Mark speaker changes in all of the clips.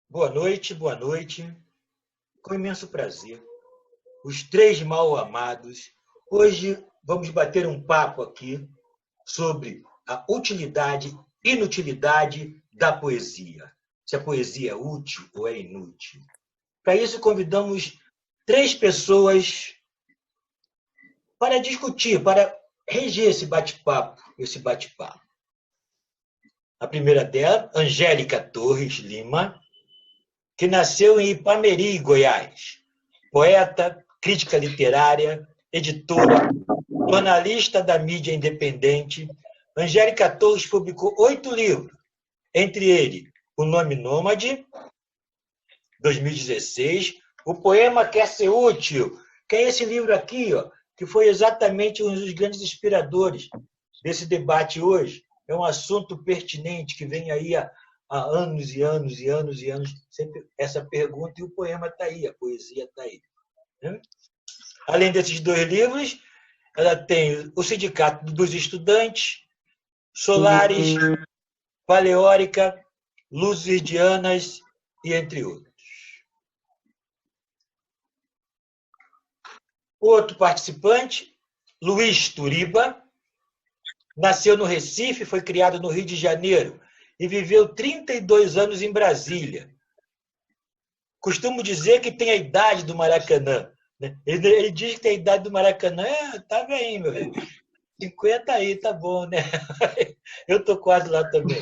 Speaker 1: Boa noite, boa noite. Com imenso prazer. Os três mal-amados. Hoje vamos bater um papo aqui sobre a utilidade e inutilidade da poesia. Se a poesia é útil ou é inútil. Para isso, convidamos três pessoas para discutir, para reger esse bate-papo, A primeira dela, Angélica Torres Lima, que nasceu em Ipameri, Goiás. Poeta, crítica literária, editora, jornalista da mídia independente, Angélica Torres publicou 8 livros, entre eles O Nome Nômade, 2016, O Poema Quer Ser Útil, que é esse livro aqui, ó, que foi exatamente um dos grandes inspiradores desse debate hoje. É um assunto pertinente que vem aí há anos e anos e anos e anos, sempre essa pergunta, e o poema está aí, a poesia está aí. Além desses 2 livros, ela tem o Sindicato dos Estudantes, Solares, Paleórica, Luzes Verdianas e entre outros. Outro participante, Luiz Turiba, nasceu no Recife, foi criado no Rio de Janeiro e viveu 32 anos em Brasília. Costumo dizer que tem a idade do Maracanã. Ele diz que tem a idade do Maracanã, tá bem, meu velho. 50 aí, tá bom, né? Eu estou quase lá também.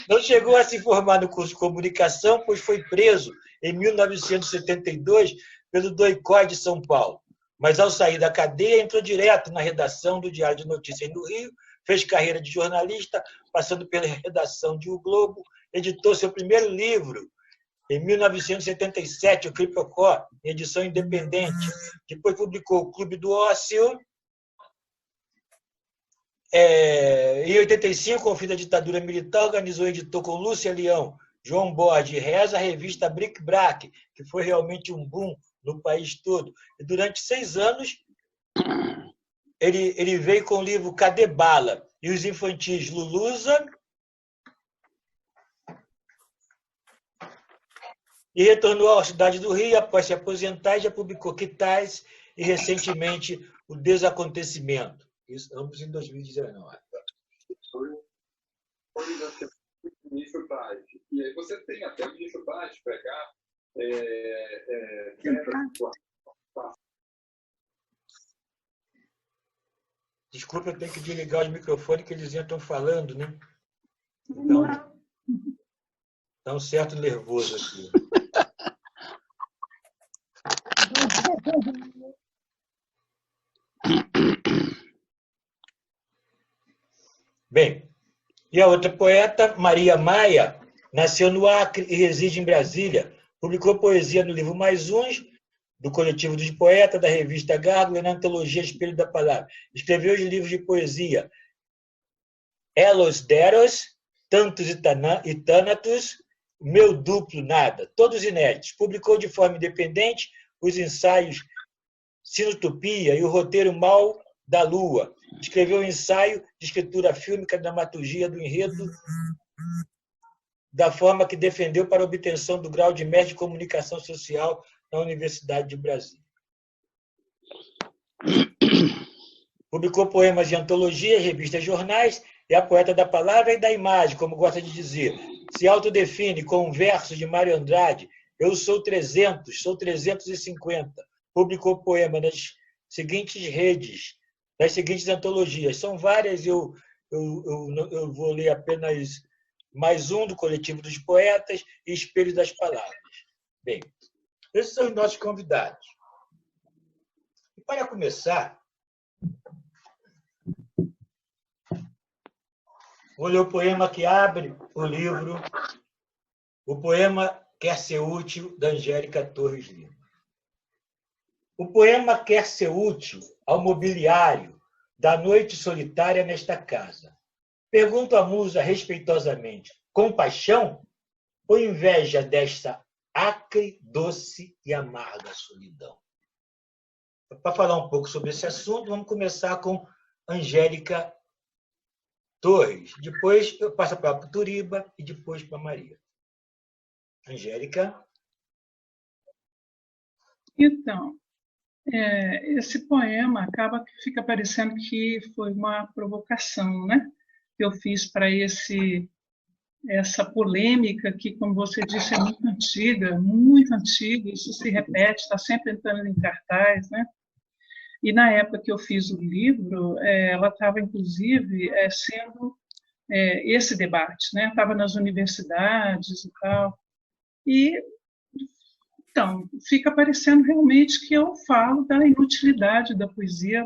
Speaker 1: Não chegou a se formar no curso de comunicação, pois foi preso em 1972 pelo DOI-COI de São Paulo. Mas, ao sair da cadeia, entrou direto na redação do Diário de Notícias no Rio, fez carreira de jornalista, passando pela redação de O Globo, editou seu primeiro livro, em 1977, o Cripocó, em edição independente. Depois publicou o Clube do Ócio. Em 85, com o fim da ditadura militar, organizou e editou com Lúcia Leão, João Borges e Reza a revista Bric Brac, que foi realmente um boom no país todo. E durante 6 anos, ele veio com o livro Cadê Bala? E os infantis Lulusa, e retornou à cidade do Rio após se aposentar e já publicou Quitais e, recentemente, O Desacontecimento. Isso, ambos em 2019.
Speaker 2: Ministro Tade. E aí você tem até o ministro Tade pegar.
Speaker 1: Desculpa, eu tenho que desligar os microfones que eles estão falando, né? Então, dá um certo nervoso aqui. Bem, e a outra poeta, Maria Maia, nasceu no Acre e reside em Brasília. Publicou poesia no livro Mais Uns, do Coletivo dos Poetas, da revista Gárgula, e na antologia Espelho da Palavra. Escreveu os livros de poesia Elos Deros, Tantos e Thanatos, Meu Duplo Nada, todos inéditos. Publicou de forma independente os ensaios Sinotopia e o roteiro Mal da Lua. Escreveu um ensaio de escritura fílmica, dramaturgia do enredo, da forma que defendeu para a obtenção do grau de mestre de comunicação social na Universidade de Brasília. Publicou poemas de antologia, revistas, jornais, é a poeta da palavra e da imagem, como gosta de dizer. Se autodefine com um verso de Mário Andrade, eu sou 300, sou 350. Publicou poema nas seguintes redes, nas seguintes antologias. São várias, eu vou ler apenas mais um, do Coletivo dos Poetas e Espelho das Palavras. Bem, esses são os nossos convidados. E para começar, vou ler o poema que abre o livro, O Poema Quer Ser Útil, da Angélica Torres Lima. O poema Quer Ser Útil ao mobiliário da noite solitária nesta casa. Pergunto à musa respeitosamente, compaixão ou inveja desta acre, doce e amarga solidão? Para falar um pouco sobre esse assunto, vamos começar com Angélica Torres. Depois eu passo para a Turiba e depois para a Maria. Angélica?
Speaker 3: Então, esse poema acaba que fica parecendo que foi uma provocação, né? Que eu fiz para essa polêmica que, como você disse, é muito antiga, isso se repete, está sempre entrando em cartaz, né? E na época que eu fiz o livro, ela estava, inclusive, sendo esse debate, né? Estava nas universidades e tal. E, então, fica parecendo realmente que eu falo da inutilidade da poesia,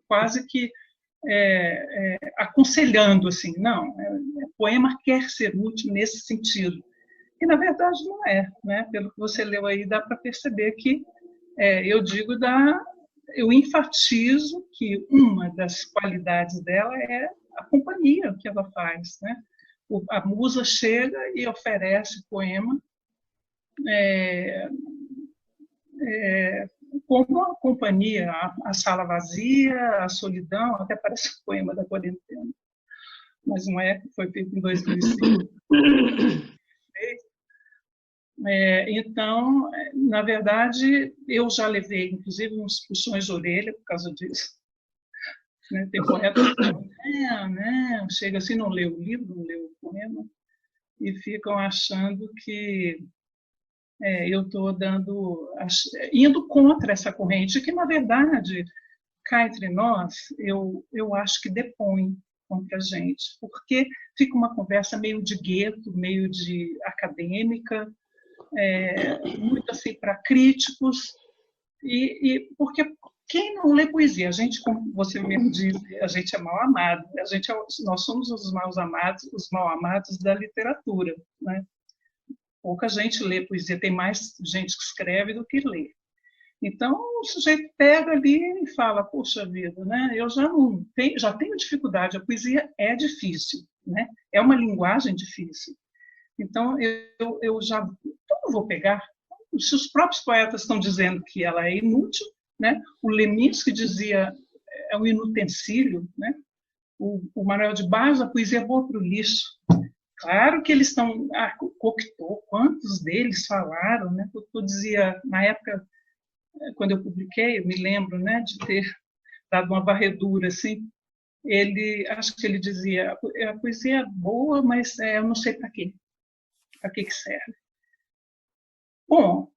Speaker 3: quase que aconselhando, assim, não, o poema quer ser útil nesse sentido. E, na verdade, não é, né? Pelo que você leu aí, dá para perceber que eu enfatizo que uma das qualidades dela é a companhia que ela faz, né? A musa chega e oferece poema como a companhia, a sala vazia, a solidão, até parece o poema da quarentena, mas não é, foi feito em 2005. Então, na verdade, eu já levei, inclusive, uns puxões de orelha por causa disso. Né? Tem poeta que falam, chega assim, não lê o livro, não lê o poema, e ficam achando que eu estou indo contra essa corrente, que, na verdade, cá entre nós, eu acho que depõe contra a gente, porque fica uma conversa meio de gueto, meio de acadêmica, muito assim para críticos, e porque quem não lê poesia, a gente, como você mesmo disse, a gente é mal amado, nós somos os mal amados da literatura, né? Pouca gente lê poesia, tem mais gente que escreve do que lê. Então o sujeito pega ali e fala, poxa vida, né? Eu já tenho dificuldade, a poesia é difícil, né? É uma linguagem difícil. Então, eu já não vou pegar. Se os próprios poetas estão dizendo que ela é inútil, né? O Leminski dizia é um inutensílio, né? O Manuel de Barros, a poesia é boa para o lixo. Claro que eles estão... Cocteau, quantos deles falaram, né? Eu dizia, na época, quando eu publiquei, eu me lembro, né, de ter dado uma varredura, assim, acho que ele dizia, a poesia é boa, mas eu não sei para quê. Para que serve? Bom,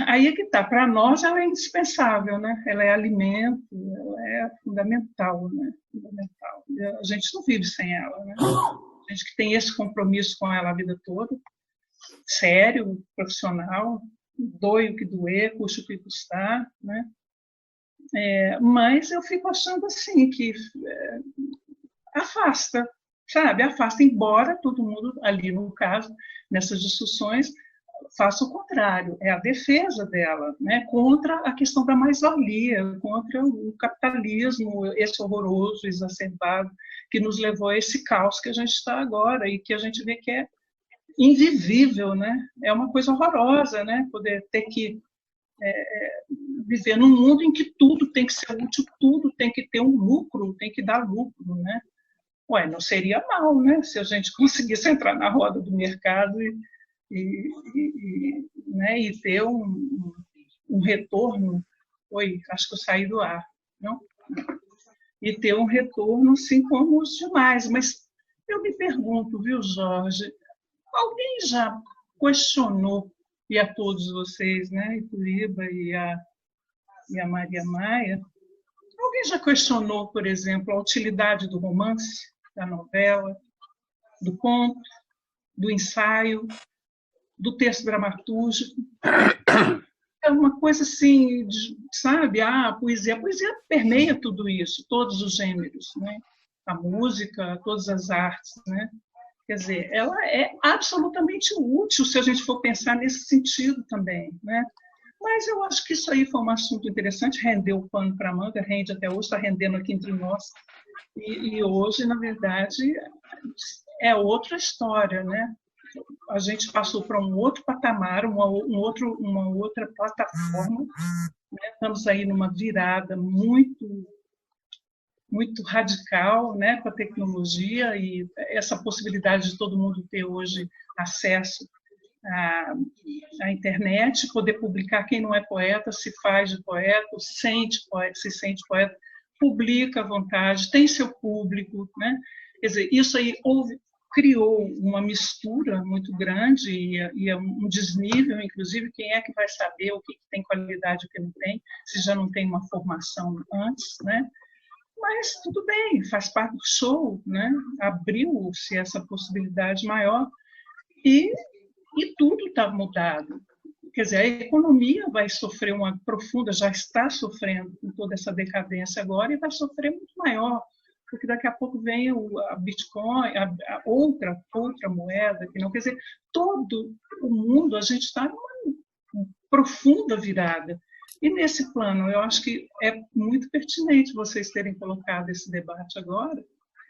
Speaker 3: aí é que está. Para nós ela é indispensável, né? Ela é alimento, ela é fundamental, né? Fundamental. A gente não vive sem ela, né? A gente que tem esse compromisso com ela a vida toda, sério, profissional, doe o que doer, custe o que custar, né? Mas eu fico achando assim que afasta, sabe? Afasta, embora todo mundo ali, no caso, nessas discussões, faça o contrário, é a defesa dela, né? Contra a questão da mais-valia, contra o capitalismo, esse horroroso, exacerbado, que nos levou a esse caos que a gente está agora e que a gente vê que é invivível, né? É uma coisa horrorosa, né? Poder ter que viver num mundo em que tudo tem que ser útil, tudo tem que ter um lucro, tem que dar lucro, né? Ué, não seria mal, né? Se a gente conseguisse entrar na roda do mercado né, e ter um retorno. Oi, acho que eu saí do ar, não? E ter um retorno, assim como os demais. Mas eu me pergunto, viu, Jorge, alguém já questionou, e a todos vocês, né, e Turiba e a Maria Maia, alguém já questionou, por exemplo, a utilidade do romance, da novela, do conto, do ensaio, do texto dramatúrgico? É uma coisa assim, sabe? A poesia permeia tudo isso, todos os gêneros, né? A música, todas as artes, né? Quer dizer, ela é absolutamente útil se a gente for pensar nesse sentido também, né? Mas eu acho que isso aí foi um assunto interessante, rendeu o pano para a manga, rende até hoje, está rendendo aqui entre nós. E hoje, na verdade, é outra história, né? A gente passou para um outro patamar, uma outra plataforma, né? Estamos aí numa virada muito radical, né, com a tecnologia e essa possibilidade de todo mundo ter hoje acesso à internet, poder publicar. Quem não é poeta se faz de poeta, se sente poeta, publica à vontade, tem seu público, né? Quer dizer, isso aí criou uma mistura muito grande e é um desnível, inclusive, quem é que vai saber o que tem qualidade e o que não tem, se já não tem uma formação antes, né? Mas tudo bem, faz parte do show, né? Abriu-se essa possibilidade maior e tudo está mudado. Quer dizer, a economia vai sofrer uma profunda, já está sofrendo com toda essa decadência agora e vai sofrer muito maior, porque daqui a pouco vem a Bitcoin, a outra moeda, que não quer dizer, todo o mundo, a gente está numa profunda virada. E nesse plano, eu acho que é muito pertinente vocês terem colocado esse debate agora,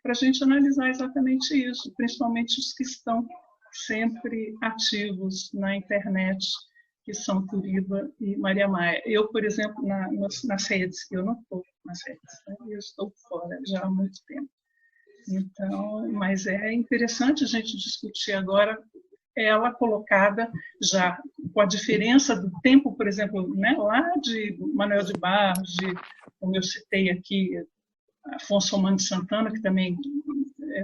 Speaker 3: para a gente analisar exatamente isso, principalmente os que estão sempre ativos na internet, que são Turiba e Maria Maia. Eu, por exemplo, nas redes, eu não estou nas redes, né? Eu estou fora já há muito tempo. Então, mas é interessante a gente discutir agora ela colocada já com a diferença do tempo, por exemplo, né, lá de Manuel de Barros, como eu citei aqui, Afonso Romano de Santana, que também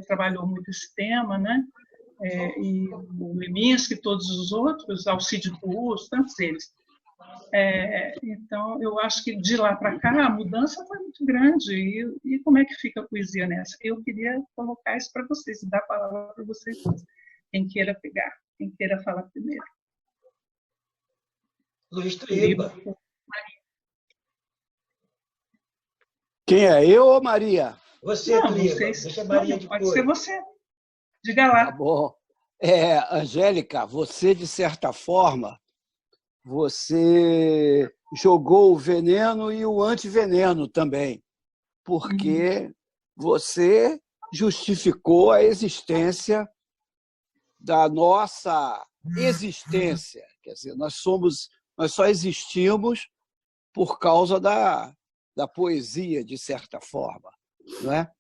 Speaker 3: trabalhou muito esse tema, né? E o Leminski, todos os outros, Alcide Pous, tantos eles. Então, eu acho que de lá para cá a mudança foi muito grande. E como é que fica a poesia nessa? Eu queria colocar isso para vocês, dar a palavra para vocês, quem queira pegar, quem queira falar primeiro.
Speaker 1: Luiz Turiba.
Speaker 4: Quem é? Eu ou Maria?
Speaker 1: Você, Turiba. Deixa a Maria depois.
Speaker 3: Pode ser você. Diga lá.
Speaker 4: Tá bom. Angélica, você, de certa forma, você jogou o veneno e o antiveneno também, porque você justificou a existência da nossa existência. Quer dizer, nós só existimos por causa da poesia, de certa forma, não é?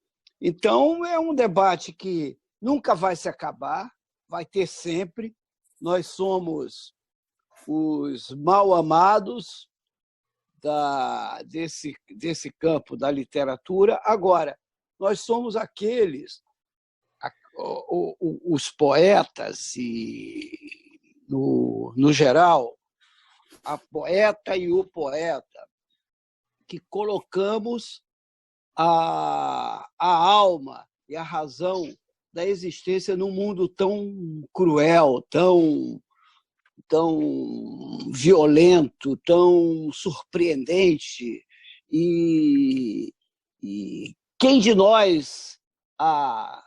Speaker 4: Então, é um debate que nunca vai se acabar, vai ter sempre. Nós somos os mal amados desse campo da literatura. Agora, nós somos aqueles, os poetas, e no geral, a poeta e o poeta, que colocamos a alma e a razão da existência num mundo tão cruel, tão violento, tão surpreendente. E quem de nós, há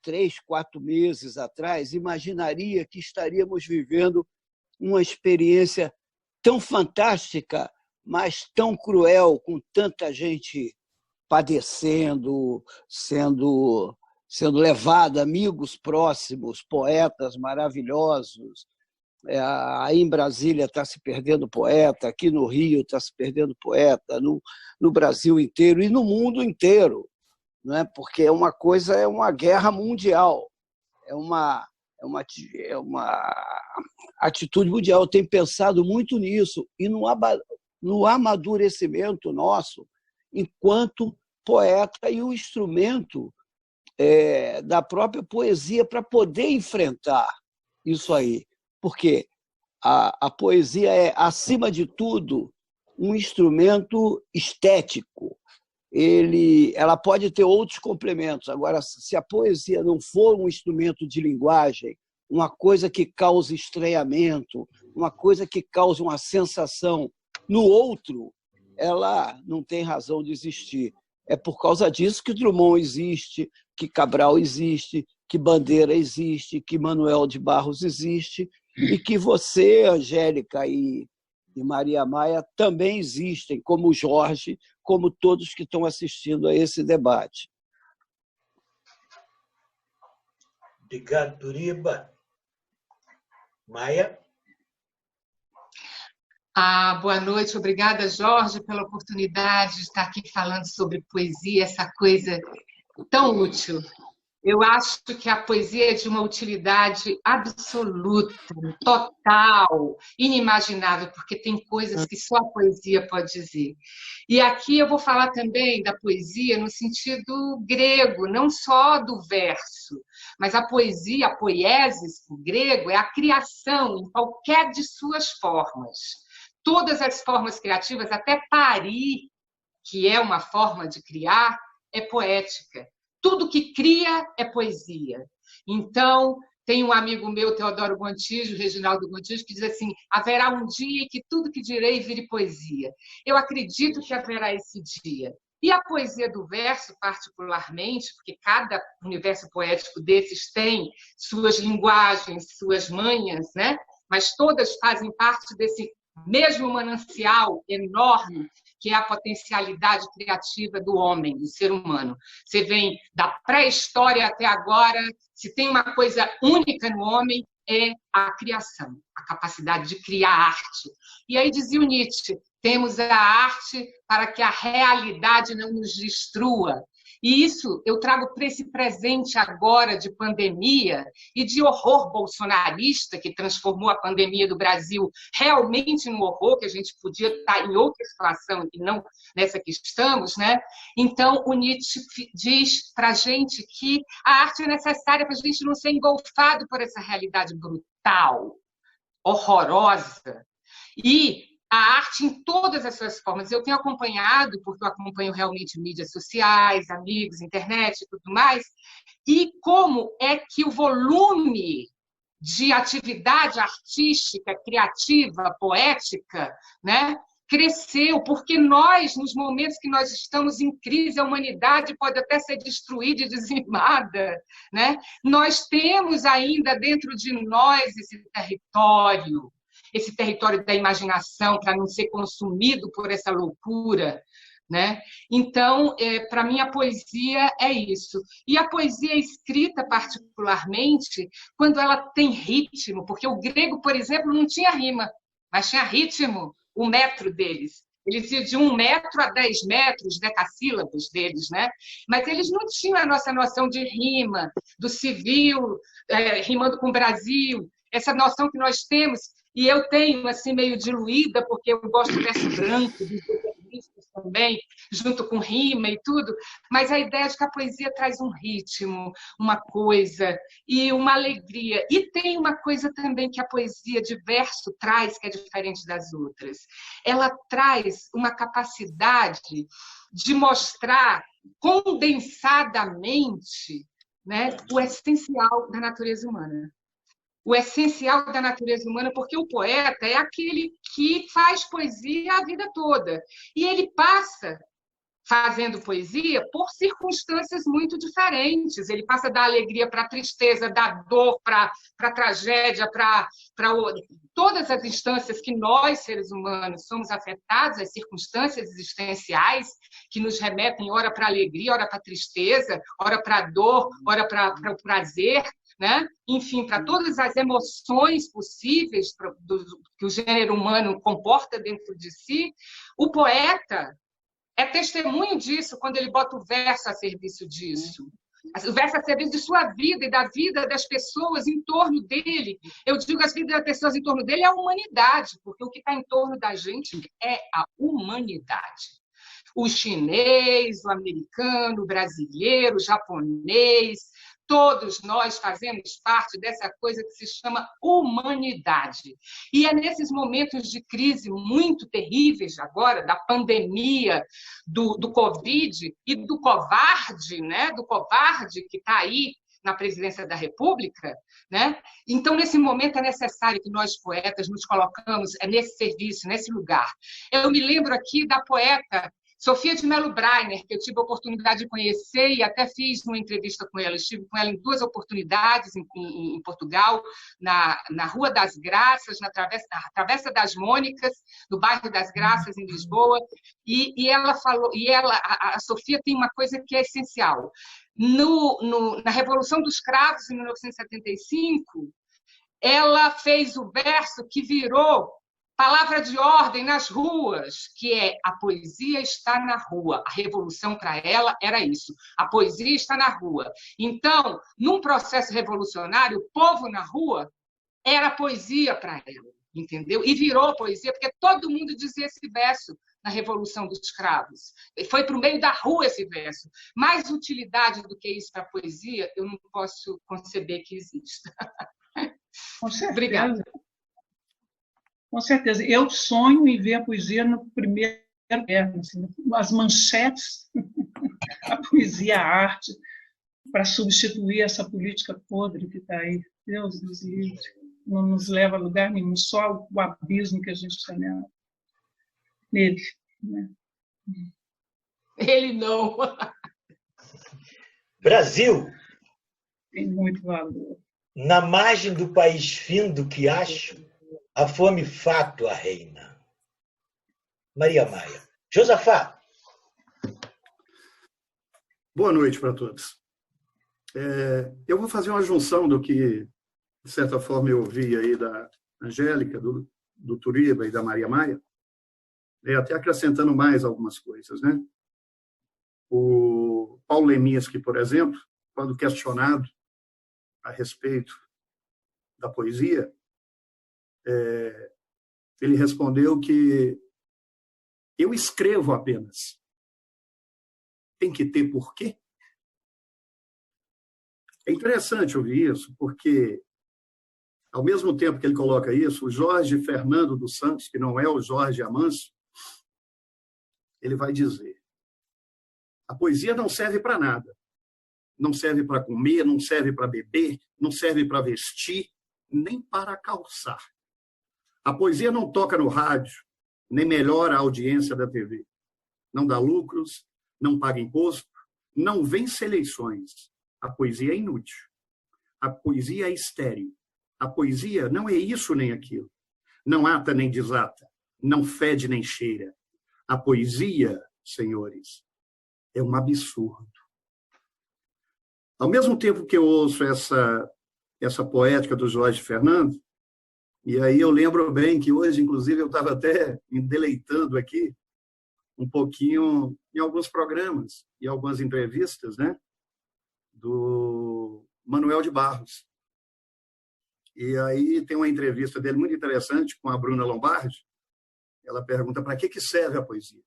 Speaker 4: 3, 4 meses atrás, imaginaria que estaríamos vivendo uma experiência tão fantástica, mas tão cruel, com tanta gente padecendo, sendo levada, amigos próximos, poetas maravilhosos. Aí em Brasília está se perdendo poeta, aqui no Rio está se perdendo poeta, no Brasil inteiro e no mundo inteiro, não é? Porque é uma guerra mundial, é uma atitude mundial. Eu tenho pensado muito nisso e no amadurecimento nosso enquanto poeta e o instrumento da própria poesia para poder enfrentar isso aí. Porque a poesia é, acima de tudo, um instrumento estético. Ela pode ter outros complementos. Agora, se a poesia não for um instrumento de linguagem, uma coisa que cause estranhamento, uma coisa que cause uma sensação no outro, ela não tem razão de existir. É por causa disso que Drummond existe, que Cabral existe, que Bandeira existe, que Manuel de Barros existe, e que você, Angélica, e e Maria Maia também existem, como o Jorge, como todos que estão assistindo a esse debate.
Speaker 1: Obrigado, Turiba. Maia?
Speaker 5: Boa noite, obrigada, Jorge, pela oportunidade de estar aqui falando sobre poesia, essa coisa tão útil. Eu acho que a poesia é de uma utilidade absoluta, total, inimaginável, porque tem coisas que só a poesia pode dizer. E aqui eu vou falar também da poesia no sentido grego, não só do verso, mas a poesia, a poiesis, o grego, é a criação em qualquer de suas formas. Todas as formas criativas, até parir, que é uma forma de criar, é poética. Tudo que cria é poesia. Então, tem um amigo meu, Teodoro Gontijo, Reginaldo Gontijo, que diz assim: haverá um dia que tudo que direi vire poesia. Eu acredito que haverá esse dia. E a poesia do verso, particularmente, porque cada universo poético desses tem suas linguagens, suas manhas, né? Mas todas fazem parte desse mesmo manancial enorme que é a potencialidade criativa do homem, do ser humano. Você vem da pré-história até agora, se tem uma coisa única no homem, é a criação, a capacidade de criar arte. E aí dizia o Nietzsche, temos a arte para que a realidade não nos destrua. E isso eu trago para esse presente agora de pandemia e de horror bolsonarista, que transformou a pandemia do Brasil realmente num horror, que a gente podia estar em outra situação e não nessa que estamos, né? Então, o Nietzsche diz para a gente que a arte é necessária para a gente não ser engolfado por essa realidade brutal, horrorosa. E a arte em todas as suas formas. Eu tenho acompanhado, porque eu acompanho realmente mídias sociais, amigos, internet e tudo mais, e como é que o volume de atividade artística, criativa, poética, né, cresceu, porque nós, nos momentos que nós estamos em crise, a humanidade pode até ser destruída e dizimada, né? Nós temos ainda dentro de nós esse território da imaginação, para não ser consumido por essa loucura, né? Então, para mim, a poesia é isso. E a poesia escrita, particularmente, quando ela tem ritmo, porque o grego, por exemplo, não tinha rima, mas tinha ritmo, o metro deles. Eles iam de 1 metro a 10 metros, decassílabos deles, né? Mas eles não tinham a nossa noção de rima, do civil, rimando com o Brasil, essa noção que nós temos. E eu tenho, assim, meio diluída, porque eu gosto do verso branco, dos deterministas também, junto com rima e tudo, mas a ideia de que a poesia traz um ritmo, uma coisa e uma alegria. E tem uma coisa também que a poesia de verso traz, que é diferente das outras. Ela traz uma capacidade de mostrar condensadamente, né, o essencial da natureza humana. O essencial da natureza humana, porque o poeta é aquele que faz poesia a vida toda. E ele passa, fazendo poesia, por circunstâncias muito diferentes. Ele passa da alegria para a tristeza, da dor para a tragédia, para todas as instâncias que nós, seres humanos, somos afetados, as circunstâncias existenciais que nos remetem ora para a alegria, ora para a tristeza, ora para a dor, ora para o prazer, né? Enfim, para todas as emoções possíveis que o gênero humano comporta dentro de si, o poeta é testemunho disso quando ele bota o verso a serviço disso. O verso a serviço de sua vida e da vida das pessoas em torno dele. Eu digo as vidas das pessoas em torno dele é a humanidade, porque o que está em torno da gente é a humanidade. O chinês, o americano, o brasileiro, o japonês, todos nós fazemos parte dessa coisa que se chama humanidade. E é nesses momentos de crise muito terríveis agora, da pandemia, do Covid e do covarde, né? Do covarde que está aí na presidência da República, né? Então, nesse momento, é necessário que nós, poetas, nos colocamos nesse serviço, nesse lugar. Eu me lembro aqui da poeta Sofia de Mello Breiner, que eu tive a oportunidade de conhecer e até fiz uma entrevista com ela. Estive com ela em 2 oportunidades em Portugal, na Rua das Graças, na Travessa das Mônicas, no bairro das Graças, em Lisboa. E ela falou, a Sofia tem uma coisa que é essencial. Na Revolução dos Cravos, em 1975, ela fez o verso que virou palavra de ordem nas ruas, que é a poesia está na rua. A revolução para ela era isso. A poesia está na rua. Então, num processo revolucionário, o povo na rua era poesia para ela, entendeu? E virou poesia, porque todo mundo dizia esse verso na Revolução dos Cravos. Foi para o meio da rua esse verso. Mais utilidade do que isso para a poesia, eu não posso conceber que exista.
Speaker 3: Com certeza.
Speaker 5: Obrigada.
Speaker 3: Com certeza. Eu sonho em ver a poesia no primeiro termo, assim, as manchetes, a poesia, a arte, para substituir essa política podre que está aí. Deus nos livre. Não nos leva a lugar nenhum, só o abismo que a gente está nele. Né?
Speaker 5: Ele não.
Speaker 1: Brasil.
Speaker 3: Tem muito valor.
Speaker 1: Na margem do país findo que acho, a fome fato a reina. Maria Maia. Josafá.
Speaker 6: Boa noite para todos. Eu vou fazer uma junção do que, de certa forma, eu ouvi aí da Angélica, do Turiba e da Maria Maia, até acrescentando mais algumas coisas, né? O Paulo Leminski, por exemplo, quando questionado a respeito da poesia, ele respondeu que eu escrevo apenas. Tem que ter porquê? É interessante ouvir isso, porque, ao mesmo tempo que ele coloca isso, o Jorge Fernando dos Santos, que não é o Jorge Amâncio, ele vai dizer: a poesia não serve para nada. Não serve para comer, não serve para beber, não serve para vestir, nem para calçar. A poesia não toca no rádio, nem melhora a audiência da TV. Não dá lucros, não paga imposto, não vence eleições. A poesia é inútil. A poesia é estéril. A poesia não é isso nem aquilo. Não ata nem desata, não fede nem cheira. A poesia, senhores, é um absurdo. Ao mesmo tempo que eu ouço essa poética do Jorge Fernando, e aí eu lembro bem que hoje, inclusive, eu estava até me deleitando aqui um pouquinho em alguns programas e algumas entrevistas, né, do Manuel de Barros. E aí tem uma entrevista dele muito interessante com a Bruna Lombardi. Ela pergunta: para que serve a poesia?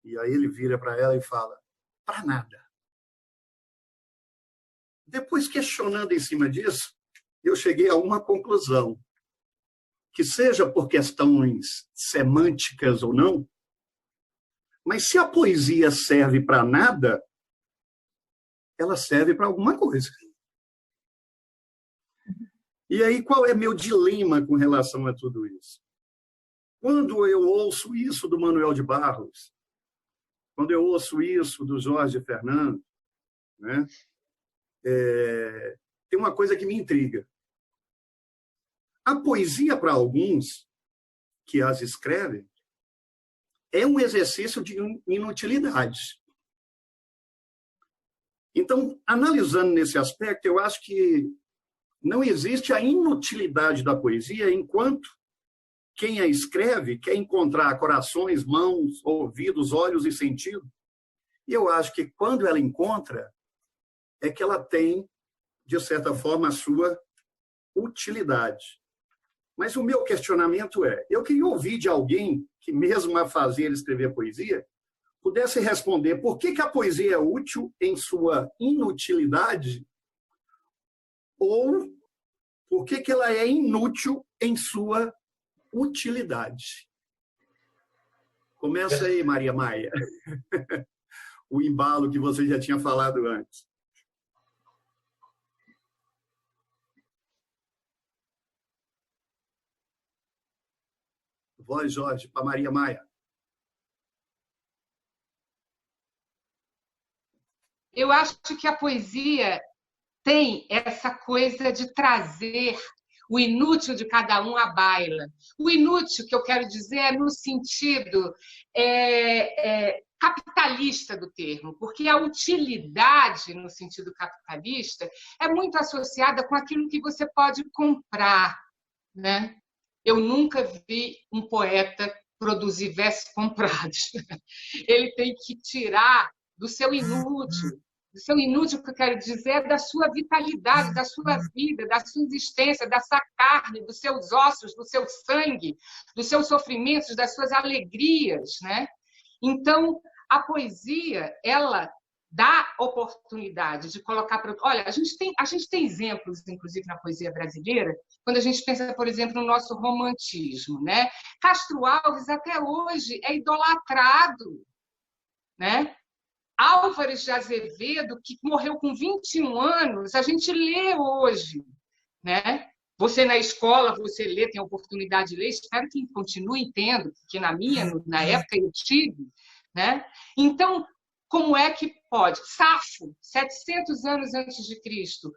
Speaker 6: E aí ele vira para ela e fala: para nada. Depois, questionando em cima disso, eu cheguei a uma conclusão, que seja por questões semânticas ou não, mas se a poesia serve para nada, ela serve para alguma coisa. E aí, qual é meu dilema com relação a tudo isso? Quando eu ouço isso do Manuel de Barros, quando eu ouço isso do Jorge Fernando, né, tem uma coisa que me intriga. A poesia, para alguns que as escrevem, é um exercício de inutilidade. Então, analisando nesse aspecto, eu acho que não existe a inutilidade da poesia enquanto quem a escreve quer encontrar corações, mãos, ouvidos, olhos e sentido. E eu acho que quando ela encontra, é que ela tem, de certa forma, a sua utilidade. Mas o meu questionamento é: eu queria ouvir de alguém que, mesmo a fazer escrever poesia, pudesse responder por que a poesia é útil em sua inutilidade ou por que ela é inútil em sua utilidade. Começa aí, Maria Maia. O embalo que você já tinha falado antes. Voz, Jorge, para Maria Maia.
Speaker 5: Eu acho que a poesia tem essa coisa de trazer o inútil de cada um à baila. O inútil, que eu quero dizer, é no sentido capitalista do termo, porque a utilidade, no sentido capitalista, é muito associada com aquilo que você pode comprar, né? Eu nunca vi um poeta produzir versos comprados. Ele tem que tirar do seu inútil. Do seu inútil, que eu quero dizer, é da sua vitalidade, da sua vida, da sua existência, da sua carne, dos seus ossos, do seu sangue, dos seus sofrimentos, das suas alegrias, né? Então, a poesia, ela dá oportunidade de colocar para... Olha, a gente tem exemplos, inclusive, na poesia brasileira, quando a gente pensa, por exemplo, no nosso romantismo, né? Castro Alves, até hoje, é idolatrado, né? Álvares de Azevedo, que morreu com 21 anos, a gente lê hoje, né? Você na escola, você lê, tem a oportunidade de ler, espero que continue tendo, porque na época eu tive, né? Então, como é que pode? Safo, 700 anos antes de Cristo,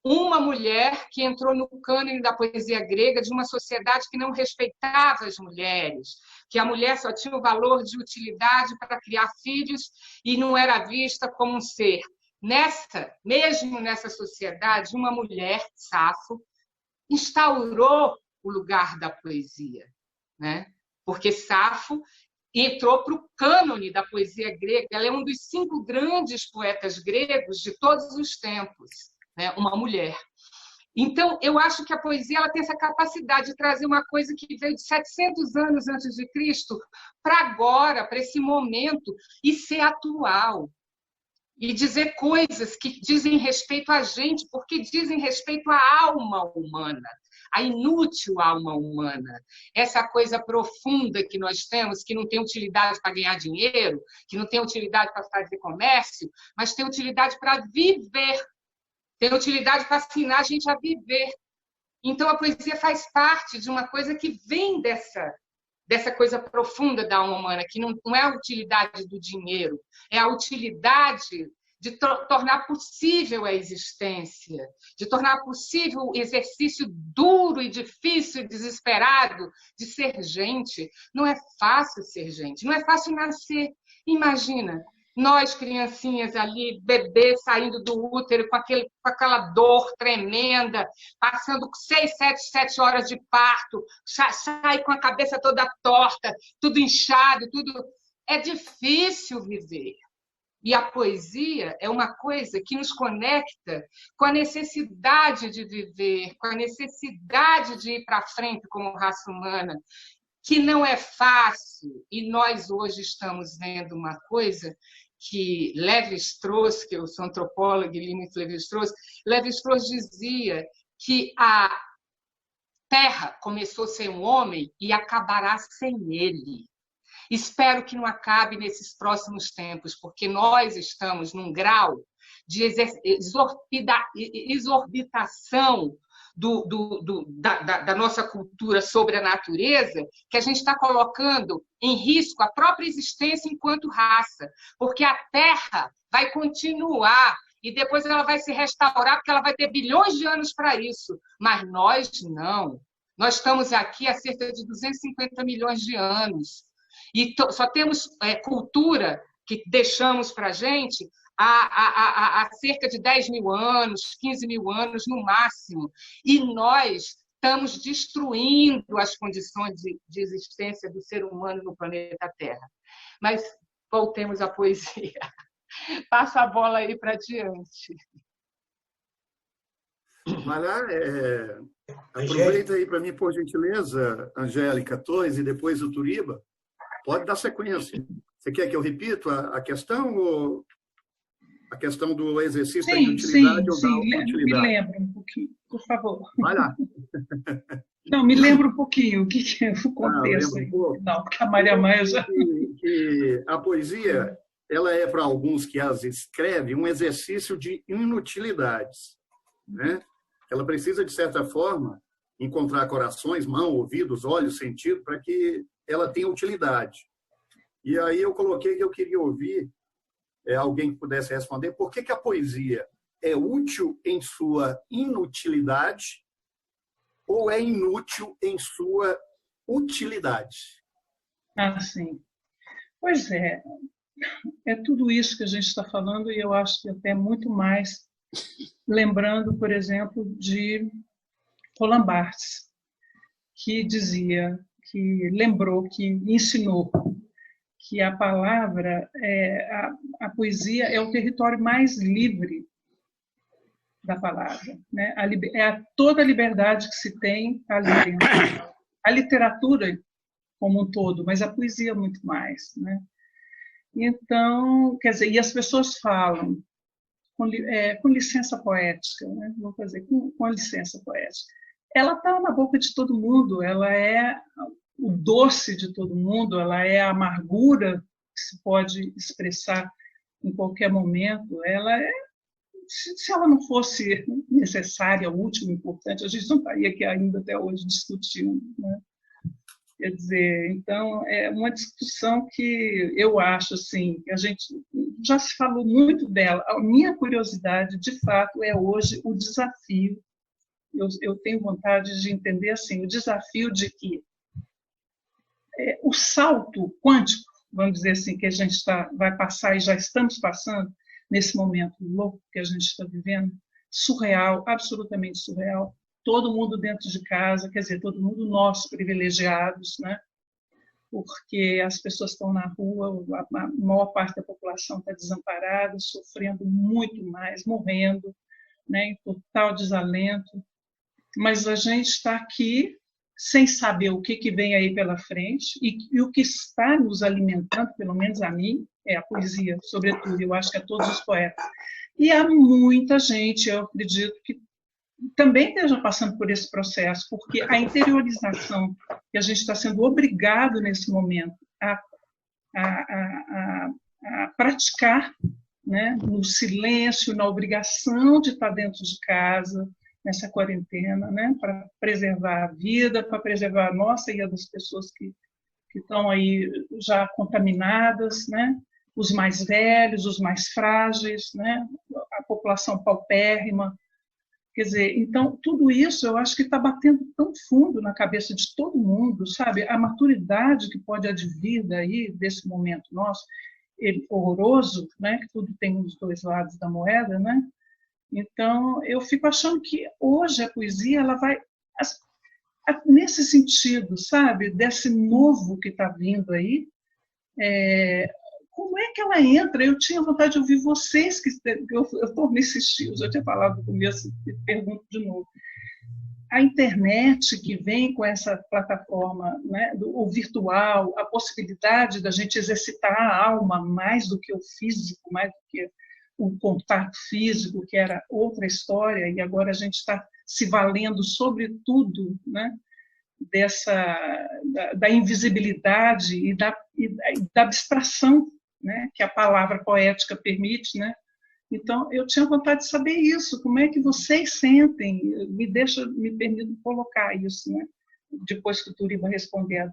Speaker 5: uma mulher que entrou no cânone da poesia grega de uma sociedade que não respeitava as mulheres, que a mulher só tinha o valor de utilidade para criar filhos e não era vista como um ser. Mesmo nessa sociedade, uma mulher, Safo, instaurou o lugar da poesia, né? Porque Safo entrou para o cânone da poesia grega. Ela é um dos 5 grandes poetas gregos de todos os tempos, né? Uma mulher. Então, eu acho que a poesia ela tem essa capacidade de trazer uma coisa que veio de 700 anos antes de Cristo para agora, para esse momento, e ser atual. E dizer coisas que dizem respeito a gente, porque dizem respeito à alma humana, à inútil alma humana. Essa coisa profunda que nós temos, que não tem utilidade para ganhar dinheiro, que não tem utilidade para fazer comércio, mas tem utilidade para viver. Tem utilidade para ensinar a gente a viver. Então, a poesia faz parte de uma coisa que vem dessa coisa profunda da alma humana, que não é a utilidade do dinheiro, é a utilidade de tornar possível a existência, de tornar possível o exercício duro e difícil e desesperado de ser gente. Não é fácil ser gente, não é fácil nascer. Imagina, nós, criancinhas ali, bebês saindo do útero com aquela dor tremenda, passando 6, 7 horas de parto, sai com a cabeça toda torta, tudo inchado, tudo... É difícil viver. E a poesia é uma coisa que nos conecta com a necessidade de viver, com a necessidade de ir para frente como raça humana, que não é fácil. E nós hoje estamos vendo uma coisa que Lévi-Strauss, que eu sou antropóloga e li muito Lévi-Strauss, Lévi-Strauss dizia que a Terra começou sem um homem e acabará sem ele. Espero que não acabe nesses próximos tempos, porque nós estamos num grau de exorbitação da nossa cultura sobre a natureza, que a gente está colocando em risco a própria existência enquanto raça, porque a Terra vai continuar e depois ela vai se restaurar, porque ela vai ter bilhões de anos para isso, mas nós não. Nós estamos aqui há cerca de 250 milhões de anos e só temos cultura que deixamos para a gente há cerca de 10 mil anos, 15 mil anos no máximo. E nós estamos destruindo as condições de existência do ser humano no planeta Terra. Mas voltemos à poesia. Passa a bola aí para diante.
Speaker 6: Vai lá, aproveita aí para mim, por gentileza, Angélica Torres, e depois o Turiba. Pode dar sequência. Você quer que eu repita a questão ou a questão do exercício da inutilidade ou da utilidade?
Speaker 3: Me lembra um pouquinho, por favor.
Speaker 6: Vai lá.
Speaker 3: Não, me lembra um pouquinho o que é o contexto. Não, porque a Maria Maia já...
Speaker 6: Que a poesia, ela é, para alguns que as escrevem, um exercício de inutilidades, né? Ela precisa, de certa forma, encontrar corações, mão, ouvidos, olhos, sentido, para que ela tenha utilidade. E aí eu coloquei que eu queria ouvir alguém que pudesse responder, por que a poesia é útil em sua inutilidade ou é inútil em sua utilidade?
Speaker 3: Ah, sim. Pois é tudo isso que a gente está falando, e eu acho que até muito mais, lembrando, por exemplo, de Roland Barthes, que dizia, que lembrou, que ensinou que a palavra, a poesia é o território mais livre da palavra, né? Toda a liberdade que se tem ali dentro. A literatura como um todo, mas a poesia muito mais, né? Então, quer dizer, e as pessoas falam com licença poética, né? Vou fazer com a licença poética. Ela está na boca de todo mundo, ela é o doce de todo mundo, ela é a amargura que se pode expressar em qualquer momento. Ela é, se ela não fosse necessária, última, importante, a gente não estaria aqui ainda até hoje discutindo, né? Quer dizer, então, é uma discussão que eu acho assim, que a gente já se falou muito dela. A minha curiosidade, de fato, é hoje o desafio. Eu tenho vontade de entender assim, o desafio de que o salto quântico, vamos dizer assim, que a gente vai passar e já estamos passando nesse momento louco que a gente está vivendo, surreal, absolutamente surreal. Todo mundo dentro de casa, quer dizer, todo mundo nós privilegiados, né? Porque as pessoas estão na rua, a maior parte da população está desamparada, sofrendo muito mais, morrendo, né? Em total desalento. Mas a gente está aqui sem saber o que vem aí pela frente e o que está nos alimentando, pelo menos a mim, é a poesia, sobretudo, eu acho que a todos os poetas. E há muita gente, eu acredito, que também esteja passando por esse processo, porque a interiorização que a gente está sendo obrigado nesse momento a praticar, né, no silêncio, na obrigação de estar dentro de casa, nessa quarentena, né, para preservar a vida, para preservar a nossa e a das pessoas que estão aí já contaminadas, né, os mais velhos, os mais frágeis, né, a população paupérrima. Quer dizer, então, tudo isso eu acho que está batendo tão fundo na cabeça de todo mundo, sabe? A maturidade que pode advir daí, desse momento nosso, horroroso, né? Que tudo tem os dois lados da moeda, né? Então, eu fico achando que hoje a poesia ela vai nesse sentido, sabe? Desse novo que está vindo aí, como é que ela entra? Eu tinha vontade de ouvir vocês, que eu estou nesses estilos, eu tinha falado no começo, e pergunto de novo. A internet que vem com essa plataforma, né, o virtual, a possibilidade da gente exercitar a alma mais do que o físico, mais do que o contato físico, que era outra história, e agora a gente está se valendo, sobretudo, né, da invisibilidade e da abstração, né, que a palavra poética permite, né? Então, eu tinha vontade de saber isso, como é que vocês sentem, me permite colocar isso, né? Depois que o Turiba responder a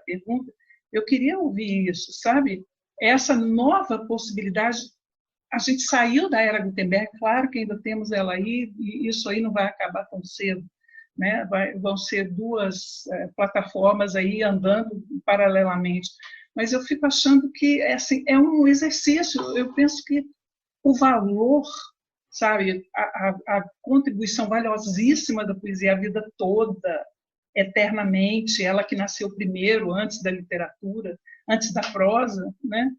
Speaker 3: pergunta, eu queria ouvir isso, sabe? Essa nova possibilidade, a gente saiu da era Gutenberg, claro que ainda temos ela aí, e isso aí não vai acabar tão cedo, né? Vão ser duas plataformas aí andando paralelamente, mas eu fico achando que assim, é um exercício. Eu penso que o valor, sabe, a contribuição valiosíssima da poesia a vida toda, eternamente, ela que nasceu primeiro, antes da literatura, antes da prosa, né?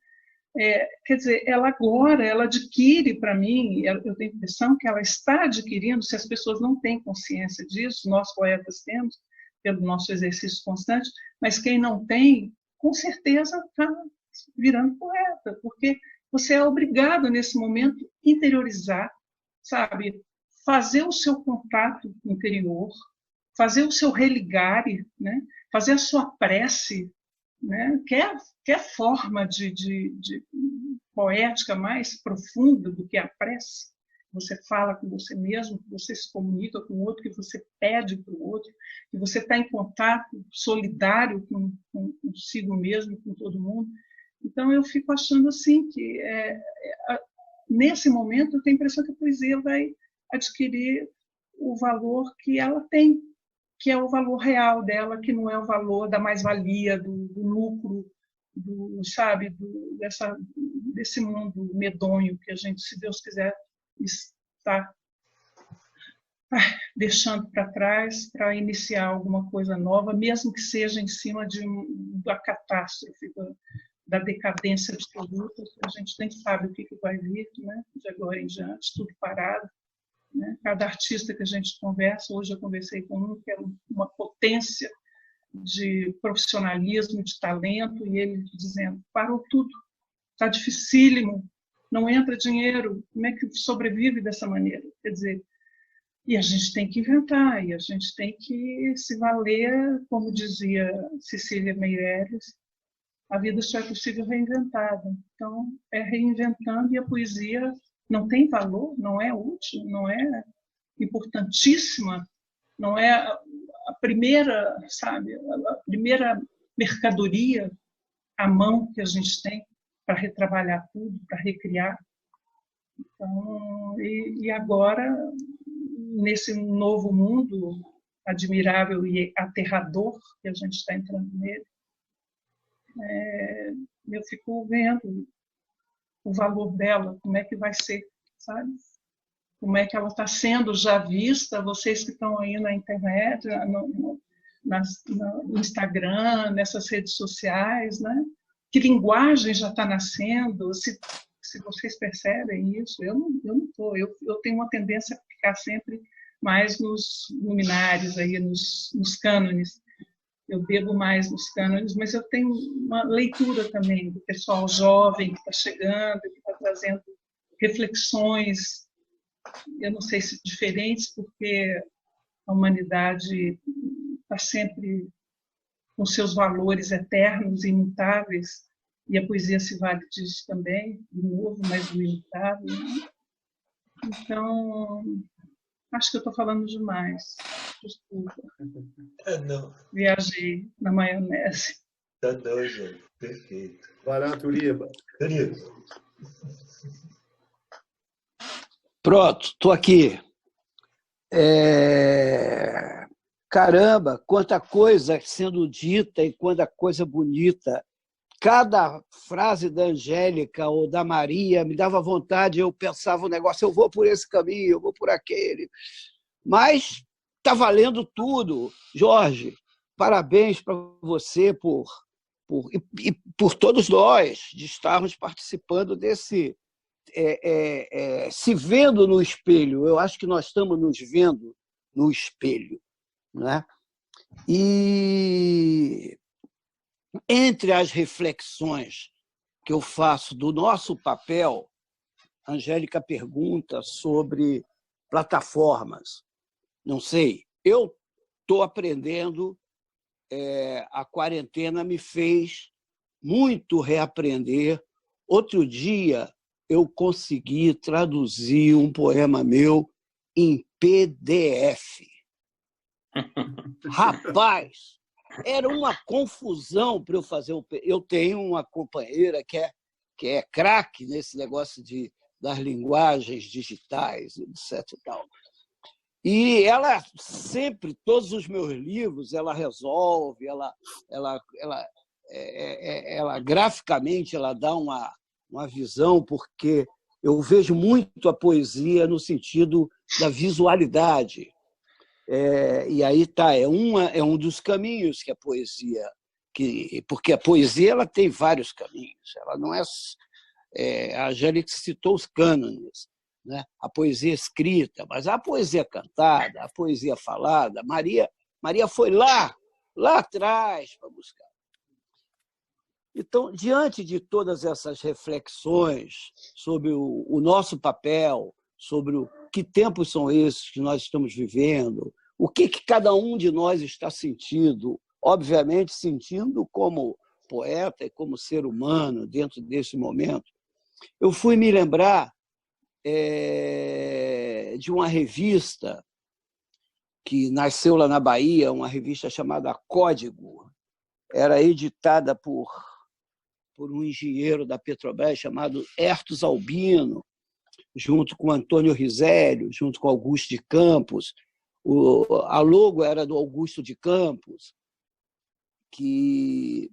Speaker 3: Quer dizer, ela agora, ela adquire, para mim, eu tenho a impressão que ela está adquirindo, se as pessoas não têm consciência disso, nós poetas temos, pelo nosso exercício constante, mas quem não tem, com certeza está virando poeta, porque você é obrigado, nesse momento, interiorizar, sabe? Fazer o seu contato interior, fazer o seu religare, né? Fazer a sua prece, né? Que é forma de poética mais profunda do que a prece. Você fala com você mesmo, que você se comunica com o outro, que você pede para o outro, que você está em contato solidário consigo mesmo, com todo mundo. Então, eu fico achando assim que, nesse momento, eu tenho a impressão que a poesia vai adquirir o valor que ela tem, que é o valor real dela, que não é o valor da mais-valia, do lucro, sabe, desse mundo medonho que a gente, se Deus quiser, está deixando para trás para iniciar alguma coisa nova, mesmo que seja em cima da catástrofe, da decadência absoluta, que a gente nem sabe o que vai vir, né? De agora em diante, tudo parado. Né? Cada artista que a gente conversa, hoje eu conversei com um que é uma potência de profissionalismo, de talento, e ele dizendo, parou tudo, está dificílimo, não entra dinheiro, como é que sobrevive dessa maneira? Quer dizer, e a gente tem que inventar, e a gente tem que se valer, como dizia Cecília Meirelles, a vida só é possível reinventada. Então, é reinventando, e a poesia não tem valor, não é útil, não é importantíssima, não é a primeira, sabe, a primeira mercadoria à mão que a gente tem para retrabalhar tudo, para recriar. Então, e agora, nesse novo mundo admirável e aterrador que a gente está entrando nele, eu fico vendo o valor dela, como é que vai ser, sabe? Como é que ela está sendo já vista, vocês que estão aí na internet, no Instagram, nessas redes sociais, né? Que linguagem já está nascendo, se vocês percebem isso, eu não estou, eu tenho uma tendência a ficar sempre mais nos luminares, aí, nos cânones. Eu bebo mais nos cânones, mas eu tenho uma leitura também do pessoal jovem que está chegando, que está trazendo reflexões, eu não sei se diferentes, porque a humanidade está sempre com seus valores eternos e imutáveis, e a poesia se vale disso também, do novo, mas do imutável. Né? Então, acho que eu estou falando demais. Desculpa.
Speaker 1: Não.
Speaker 3: Viajei na maionese.
Speaker 1: Tá doido, perfeito.
Speaker 6: Barato, Uriba.
Speaker 1: Querido.
Speaker 4: Pronto, estou aqui. Caramba, quanta coisa sendo dita e quanta coisa bonita. Cada frase da Angélica ou da Maria me dava vontade, eu pensava o negócio, eu vou por esse caminho, eu vou por aquele. Mas está valendo tudo. Jorge, parabéns para você por todos nós de estarmos participando desse... se vendo no espelho. Eu acho que nós estamos nos vendo no espelho. Né? E entre as reflexões que eu faço do nosso papel, a Angélica pergunta sobre plataformas. Não sei, eu estou aprendendo, a quarentena me fez muito reaprender. Outro dia eu consegui traduzir um poema meu em PDF. Rapaz, era uma confusão para eu fazer. Eu tenho uma companheira que é craque nesse negócio das linguagens digitais, etc. E tal. E ela sempre, todos os meus livros, ela resolve, ela graficamente ela dá uma visão, porque eu vejo muito a poesia no sentido da visualidade. E aí é um dos caminhos que a poesia... porque a poesia ela tem vários caminhos. Ela não é... a Angélica citou os cânones, né? A poesia escrita, mas a poesia cantada, a poesia falada. Maria foi lá atrás para buscar. Então, diante de todas essas reflexões sobre o nosso papel, sobre que tempos são esses que nós estamos vivendo, o que cada um de nós está sentindo, obviamente sentindo como poeta e como ser humano dentro desse momento, eu fui me lembrar de uma revista que nasceu lá na Bahia, uma revista chamada Código. Era editada por por um engenheiro da Petrobras chamado Hertos Albino, junto com Antônio Risério, junto com Augusto de Campos. A logo era do Augusto de Campos, que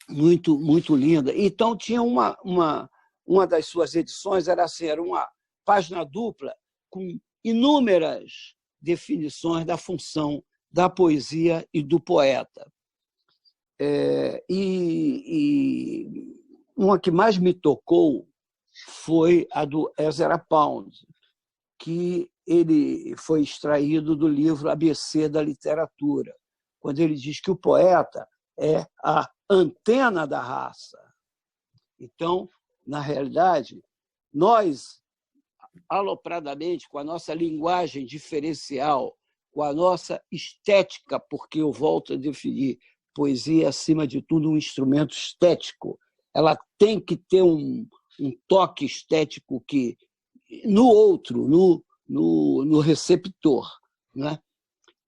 Speaker 4: muito, muito linda. Então, tinha uma das suas edições, era assim, era uma página dupla com inúmeras definições da função da poesia e do poeta. E uma que mais me tocou foi a do Ezra Pound, que ele foi extraído do livro ABC da Literatura, quando ele diz que o poeta é a antena da raça. Então, na realidade, nós, alopradamente, com a nossa linguagem diferencial, com a nossa estética, porque eu volto a definir poesia, acima de tudo, um instrumento estético. Ela tem que ter um toque estético que no outro, no receptor, né?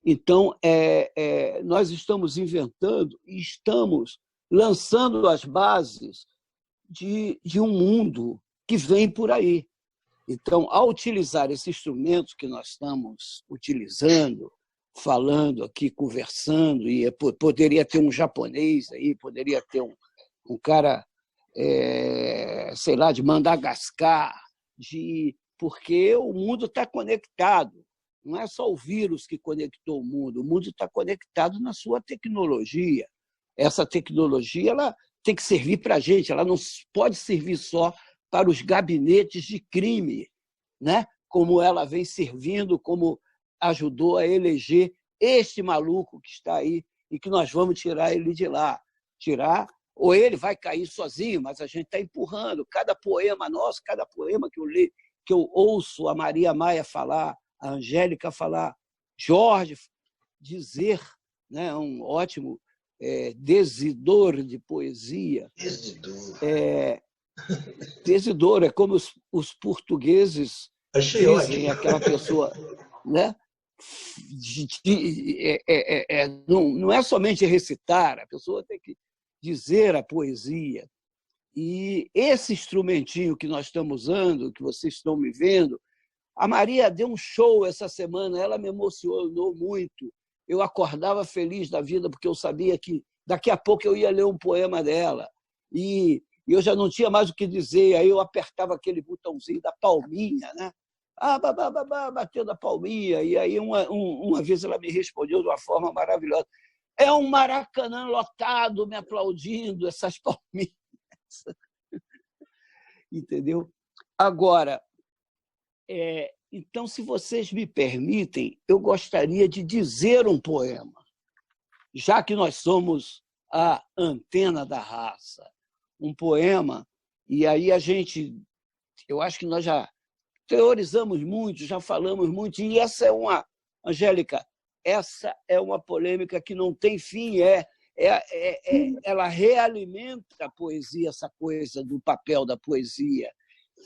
Speaker 4: Então, nós estamos inventando e estamos lançando as bases de um mundo que vem por aí. Então, ao utilizar esse instrumento que nós estamos utilizando, falando aqui, conversando, e poderia ter um japonês aí, poderia ter um cara, sei lá, de Madagascar, porque o mundo está conectado. Não é só o vírus que conectou o mundo está conectado na sua tecnologia. Essa tecnologia ela tem que servir para a gente, ela não pode servir só para os gabinetes de crime, né? Como ela vem servindo, como ajudou a eleger este maluco que está aí e que nós vamos tirar ele de lá. Ou ele vai cair sozinho, mas a gente está empurrando. Cada poema nosso, cada poema que eu leio, que eu ouço a Maria Maia falar, a Angélica falar, Jorge dizer, né, um ótimo desidor de poesia. Desidor é como os portugueses dizem, aquela pessoa, né? Não é somente recitar, a pessoa tem que dizer a poesia. E esse instrumentinho que nós estamos usando, que vocês estão me vendo, a Maria deu um show essa semana, ela me emocionou muito. Eu acordava feliz da vida, porque eu sabia que daqui a pouco eu ia ler um poema dela. E eu já não tinha mais o que dizer, aí eu apertava aquele botãozinho da palminha, né? Batendo a palminha. E aí, uma vez, ela me respondeu de uma forma maravilhosa. É um Maracanã lotado me aplaudindo essas palminhas. Entendeu? Agora, então, se vocês me permitem, eu gostaria de dizer um poema, já que nós somos a antena da raça. Um poema, e aí eu acho que nós já teorizamos muito, já falamos muito, e essa é Angélica, essa é uma polêmica que não tem fim, ela realimenta a poesia, essa coisa do papel da poesia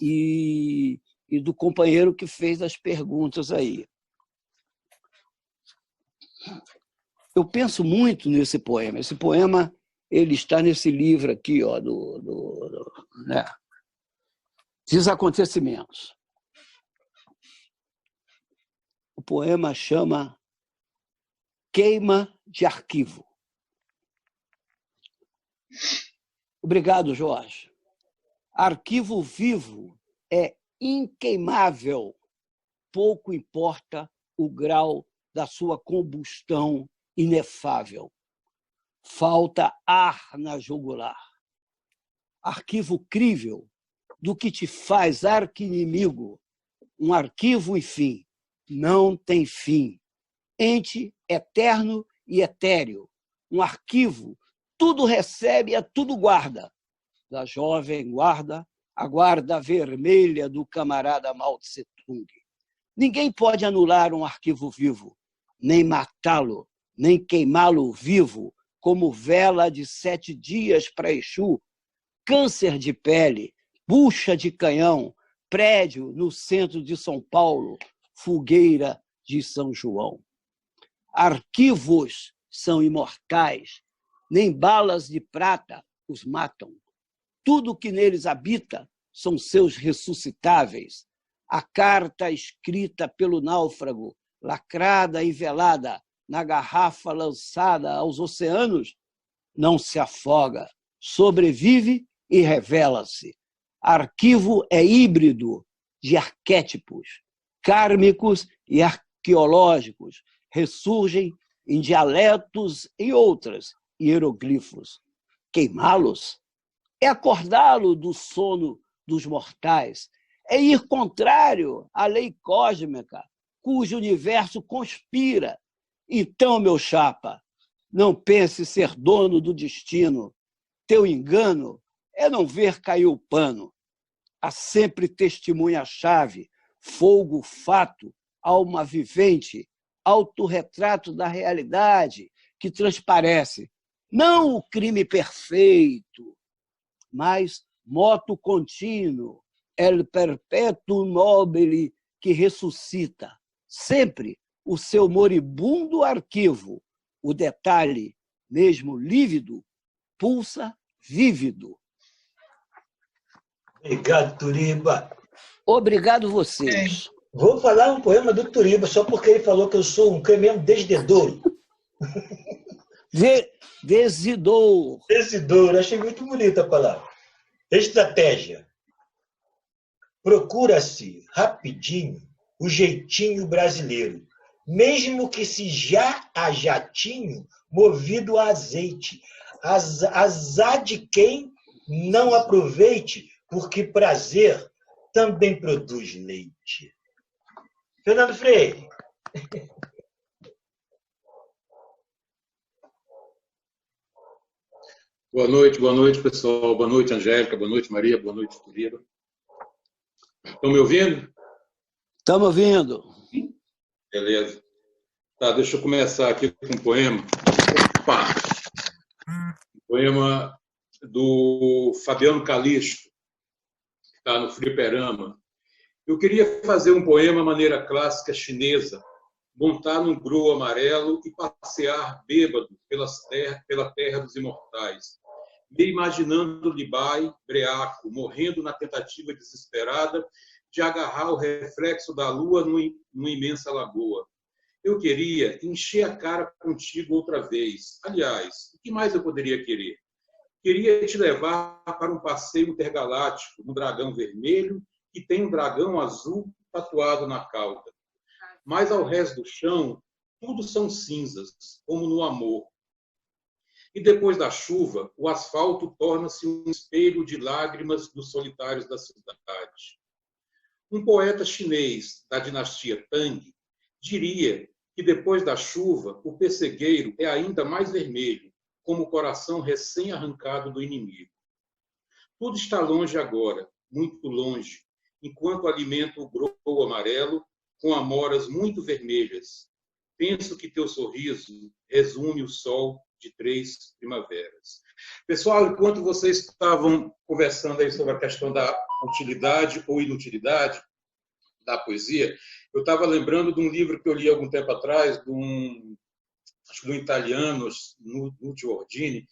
Speaker 4: e do companheiro que fez as perguntas aí. Eu penso muito nesse poema. Esse poema ele está nesse livro aqui, ó, né? Desacontecimentos. O poema chama Queima de Arquivo. Obrigado, Jorge. Arquivo vivo é inqueimável, pouco importa o grau da sua combustão inefável. Falta ar na jugular. Arquivo crível do que te faz arqui-inimigo. Um arquivo, enfim, não tem fim. Ente eterno e etéreo. Um arquivo, tudo recebe e tudo guarda. Da jovem guarda, a guarda vermelha do camarada Mao Tse Tung. Ninguém pode anular um arquivo vivo, nem matá-lo, nem queimá-lo vivo, como vela de 7 dias para Exu, câncer de pele, bucha de canhão, prédio no centro de São Paulo, fogueira de São João. Arquivos são imortais, nem balas de prata os matam. Tudo que neles habita são seus ressuscitáveis. A carta escrita pelo náufrago, lacrada e velada na garrafa lançada aos oceanos, não se afoga, sobrevive e revela-se. Arquivo é híbrido de arquétipos, kármicos e arqueológicos, ressurgem em dialetos e outras hieroglifos. Queimá-los é acordá-lo do sono dos mortais, é ir contrário à lei cósmica, cujo universo conspira. Então, meu chapa, não pense ser dono do destino. Teu engano é não ver cair o pano. Há sempre testemunha-chave, fogo, fato, alma vivente, autorretrato da realidade que transparece. Não o crime perfeito, mas moto contínuo, el perpetuum mobile que ressuscita. Sempre o seu moribundo arquivo, o detalhe, mesmo lívido, pulsa vívido.
Speaker 1: Obrigado, Turiba.
Speaker 4: Obrigado vocês.
Speaker 1: Vou falar um poema do Turiba, só porque ele falou que eu sou um mesmo desdedouro.
Speaker 4: Desidouro.
Speaker 1: Desdedouro, achei muito bonita a palavra. Estratégia. Procura-se rapidinho o jeitinho brasileiro, mesmo que se já a jatinho movido a azeite. Azar de quem não aproveite, porque prazer também produz leite. Fernando Freire.
Speaker 7: Boa noite, pessoal. Boa noite, Angélica. Boa noite, Maria. Boa noite, Turiba. Estão me ouvindo?
Speaker 4: Estamos ouvindo.
Speaker 7: Beleza. Tá, deixa eu começar aqui com um poema. Opa! Um poema do Fabiano Calixto, que está no Fliperama. Eu queria fazer um poema à maneira clássica chinesa, montar num gru amarelo e passear bêbado pela terra dos imortais, me imaginando Libai, Breaco, morrendo na tentativa desesperada de agarrar o reflexo da lua numa imensa lagoa. Eu queria encher a cara contigo outra vez. Aliás, o que mais eu poderia querer? Queria te levar para um passeio intergaláctico no dragão vermelho, que tem um dragão azul tatuado na cauda. Mas ao resto do chão, tudo são cinzas, como no amor. E depois da chuva, o asfalto torna-se um espelho de lágrimas dos solitários da cidade. Um poeta chinês da dinastia Tang diria que depois da chuva, o pessegueiro é ainda mais vermelho, como o coração recém-arrancado do inimigo. Tudo está longe agora, muito longe, enquanto alimento o grow amarelo com amoras muito vermelhas. Penso que teu sorriso resume o sol de 3 primaveras. Pessoal, enquanto vocês estavam conversando aí sobre a questão da utilidade ou inutilidade da poesia, eu estava lembrando de um livro que eu li há algum tempo atrás, acho que de um italiano, Nuccio Ordini,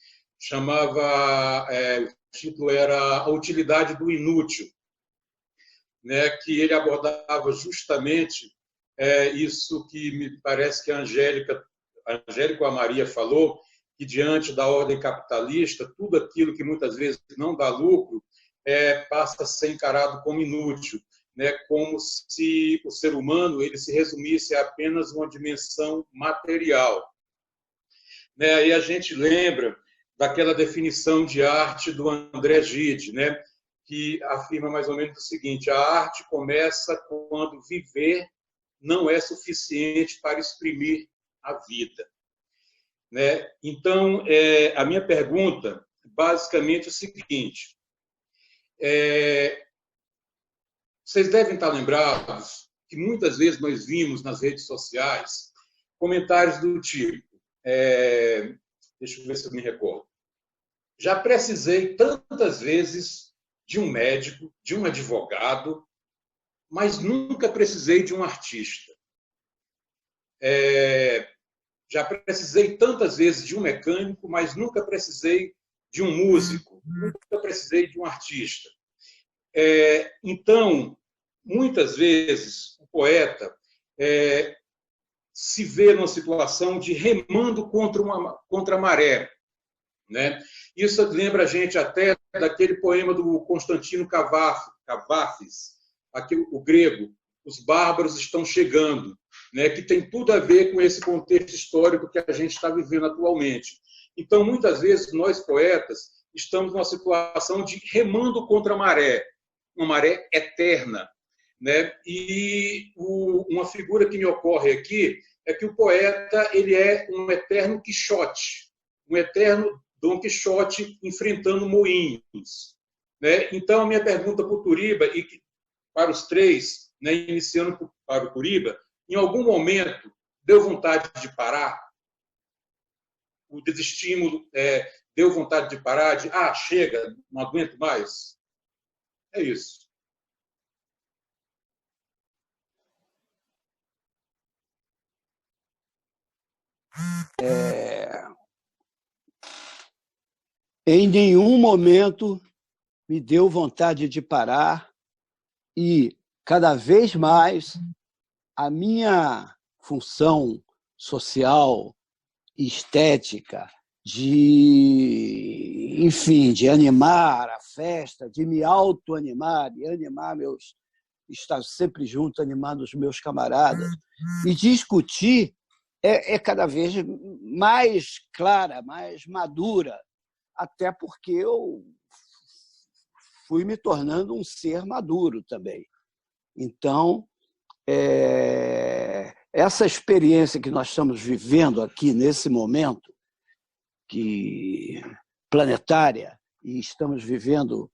Speaker 7: o título era A Utilidade do Inútil, né, que ele abordava justamente isso que me parece que a Angélica ou a Maria falou, que diante da ordem capitalista, tudo aquilo que muitas vezes não dá lucro passa a ser encarado como inútil, né, como se o ser humano ele se resumisse a apenas uma dimensão material. Né, aí a gente lembra daquela definição de arte do André Gide, né, que afirma mais ou menos o seguinte: a arte começa quando viver não é suficiente para exprimir a vida. Né? Então, a minha pergunta, basicamente, é o seguinte. Vocês devem estar lembrados que muitas vezes nós vimos nas redes sociais comentários do tipo, deixa eu ver se eu me recordo, já precisei tantas vezes de um médico, de um advogado, mas nunca precisei de um artista. Já precisei tantas vezes de um mecânico, mas nunca precisei de um músico. nunca precisei de um artista. Então, muitas vezes, o poeta se vê numa situação de remando contra a maré, né? Isso lembra a gente até daquele poema do Constantino Cavafis, o grego, Os Bárbaros Estão Chegando, né? Que tem tudo a ver com esse contexto histórico que a gente está vivendo atualmente. Então, muitas vezes, nós, poetas, estamos numa situação de remando contra a maré, uma maré eterna, né? E uma figura que me ocorre aqui é que o poeta ele é um eterno Quixote, um eterno Dom Quixote enfrentando moinhos, né? Então, a minha pergunta para o Turiba, e para os três, né, iniciando para o Turiba, em algum momento deu vontade de parar? O desestímulo deu vontade de parar, de chega, não aguento mais? É isso.
Speaker 4: Em nenhum momento me deu vontade de parar e, cada vez mais, a minha função social, estética, de animar a festa, de me autoanimar, de animar estar sempre junto, animando os meus camaradas, e discutir é cada vez mais clara, mais madura, até porque eu fui me tornando um ser maduro também. Então, essa experiência que nós estamos vivendo aqui nesse momento, planetária, e estamos vivendo